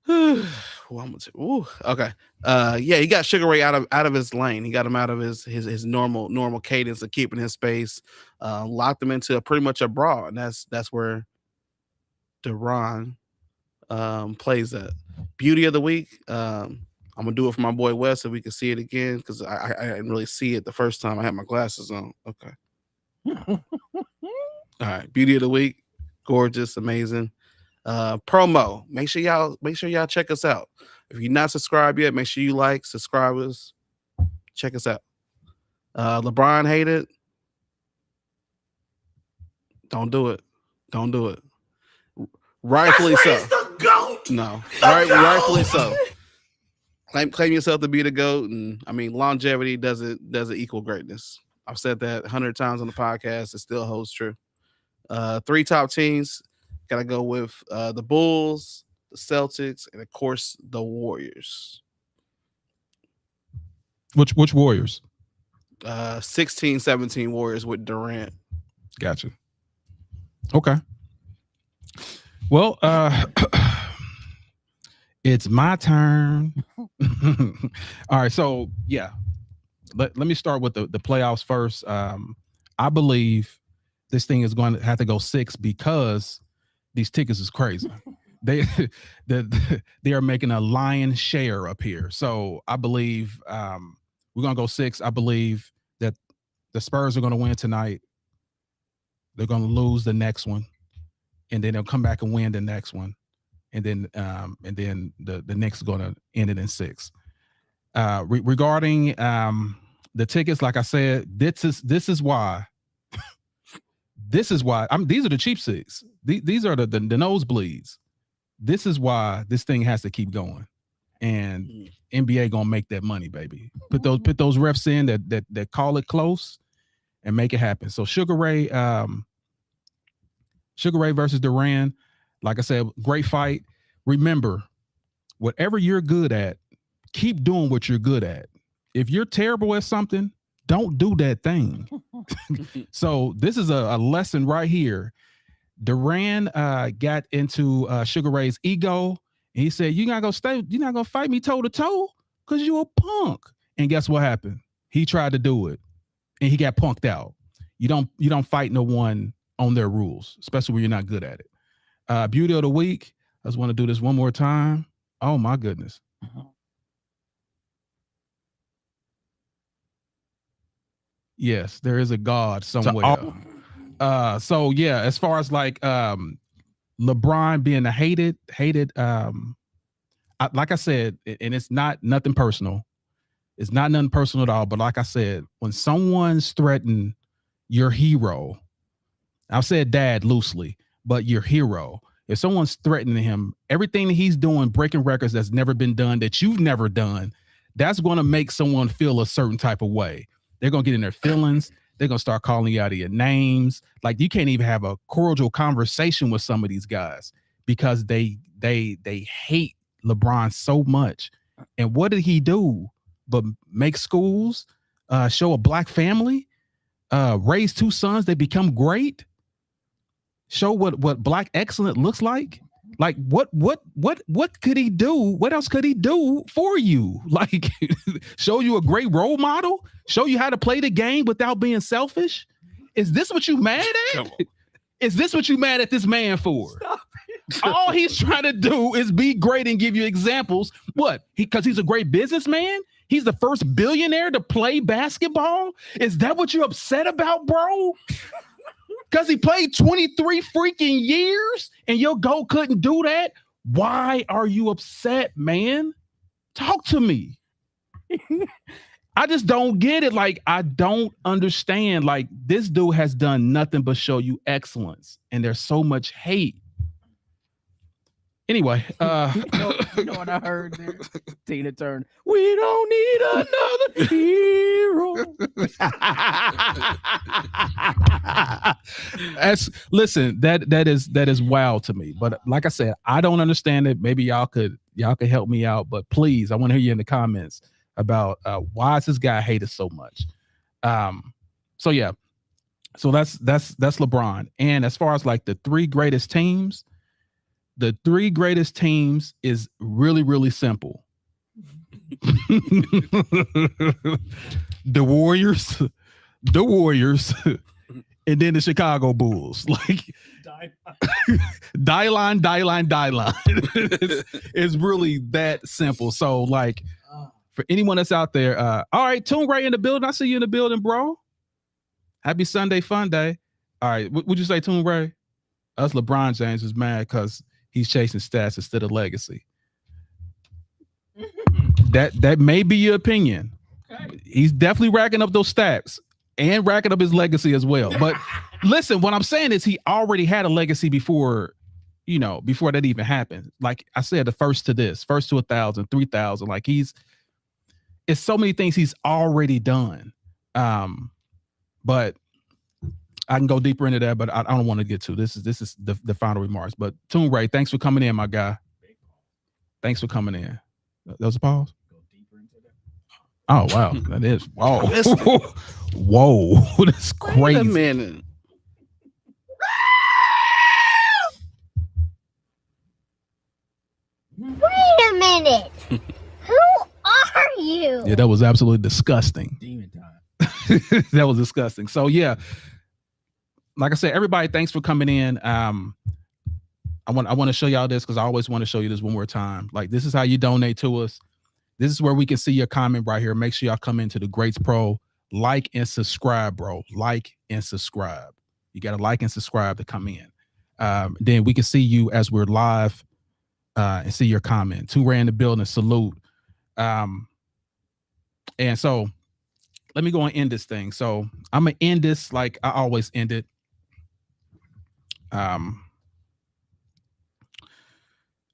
Okay. Yeah, he got Sugar Ray out of his lane. He got him out of his normal cadence of keeping his space. Locked him into pretty much a brawl, and that's where Duran plays at. Beauty of the week. I'm gonna do it for my boy Wes so we can see it again because I didn't really see it the first time I had my glasses on. Okay. All right. Beauty of the week. Gorgeous, amazing. Promo. Make sure y'all check us out. If you're not subscribed yet, make sure you like, subscribe us, check us out. LeBron hated. Don't do it. Rightfully so. No, rightfully so. Claim yourself to be the GOAT, and I mean longevity doesn't equal greatness. I've said that 100 times on the podcast. It still holds true. 3 top teams. Gotta go with the Bulls, the Celtics, and of course the Warriors. Which Warriors? 16-17 Warriors with Durant. Gotcha. Okay. Well, it's my turn. All right. So yeah, let me start with the playoffs first. I believe this thing is going to have to go 6 because these tickets is crazy. They are making a lion's share up here. So I believe we're gonna go 6. I believe that the Spurs are gonna win tonight. They're gonna lose the next one, and then they'll come back and win the next one, and then the Knicks are gonna end it in 6. Regarding the tickets, like I said, this is why. This is why these are the cheap seats. These are the nosebleeds. This is why this thing has to keep going, and NBA gonna make that money, baby. Put those refs in that call it close, and make it happen. So Sugar Ray versus Duran, like I said, great fight. Remember, whatever you're good at, keep doing what you're good at. If you're terrible at something, don't do that thing. So this is a lesson right here. Duran got into Sugar Ray's ego, and he said, you're not gonna fight me toe to toe because you're a punk. And guess what happened? He tried to do it, and he got punked out. You don't fight no one on their rules, especially when you're not good at it. Beauty of the week. I just want to do this one more time. Oh my goodness. Yes, there is a God somewhere. So yeah, as far as like LeBron being a hated, like I said, and it's not nothing personal. It's not nothing personal at all. But like I said, when someone's threatening your hero, I've said dad loosely, but your hero, if someone's threatening him, everything that he's doing, breaking records that's never been done, that you've never done, that's going to make someone feel a certain type of way. They're going to get in their feelings. They're going to start calling you out of your names. Like you can't even have a cordial conversation with some of these guys because they hate LeBron so much. And what did he do but make schools, show a black family, raise 2 sons, they become great, show what black excellence looks like? Like what could he do? What else could he do for you? Like show you a great role model, show you how to play the game without being selfish. Is this what you mad at? Is this what you mad at this man for? All he's trying to do is be great and give you examples. What? Because he's a great businessman. He's the first billionaire to play basketball. Is that what you're upset about, bro? Because he played 23 freaking years and your GOAT couldn't do that? Why are you upset, man? Talk to me. I just don't get it. Like, I don't understand. Like, this dude has done nothing but show you excellence, and there's so much hate. Anyway, you know what I heard there? Tina Turner. We don't need another hero. Listen, that is wild to me. But like I said, I don't understand it. Maybe y'all could help me out. But please, I want to hear you in the comments about why is this guy hated so much. So yeah, so that's LeBron. And as far as like the three greatest teams is really, really simple. the Warriors, and then the Chicago Bulls. Like die line. It's really that simple. So like for anyone that's out there, all right, Toon Ray in the building. I see you in the building, bro. Happy Sunday fun day. All right, would you say Toon Ray? Us LeBron James is mad because he's chasing stats instead of legacy. That may be your opinion. Okay. He's definitely racking up those stats and racking up his legacy as well. But listen, what I'm saying is he already had a legacy before that even happened. Like I said, the first to 1,000, 3,000. Like it's so many things he's already done. But I can go deeper into that, but I don't want to get to this. This is the final remarks. But Toon Ray, thanks for coming in, my guy. Thanks for coming in. That was a pause. Go deeper into that. Oh wow, that is whoa, that's crazy. Wait a minute. Wait a minute. Who are you? Yeah, that was absolutely disgusting. Demon time. That was disgusting. So yeah. Like I said, everybody, thanks for coming in. I want to show y'all this because I always want to show you this one more time. Like, this is how you donate to us. This is where we can see your comment right here. Make sure y'all come into the Greats Pro. Like and subscribe, bro. Like and subscribe. You got to like and subscribe to come in. Then we can see you as we're live and see your comment. Toon Ray in the building. Salute. And so let me go and end this thing. So I'm going to end this like I always end it.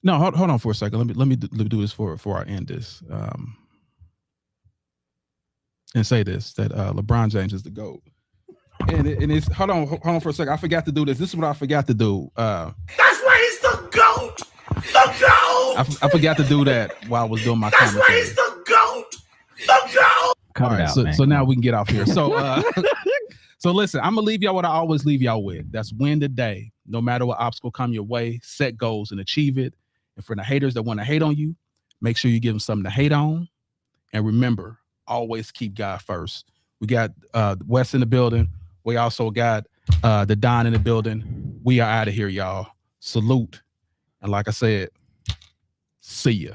No, hold on for a second. Let me do this for I end this. And say this that LeBron James is the GOAT. And it's hold on for a second. I forgot to do this. This is what I forgot to do. That's why he's the GOAT. The GOAT. I forgot to do that while I was doing my That's commentary. why he's the GOAT. The GOAT. Cut All it right, out, so, man. so now we can get off here. So so listen, I'm gonna leave y'all what I always leave y'all with. That's win the day. No matter what obstacle come your way, set goals and achieve it. And for the haters that want to hate on you, make sure you give them something to hate on. And remember, always keep God first. We got Wes in the building. We also got the Don in the building. We are out of here, y'all. Salute. And like I said, see ya.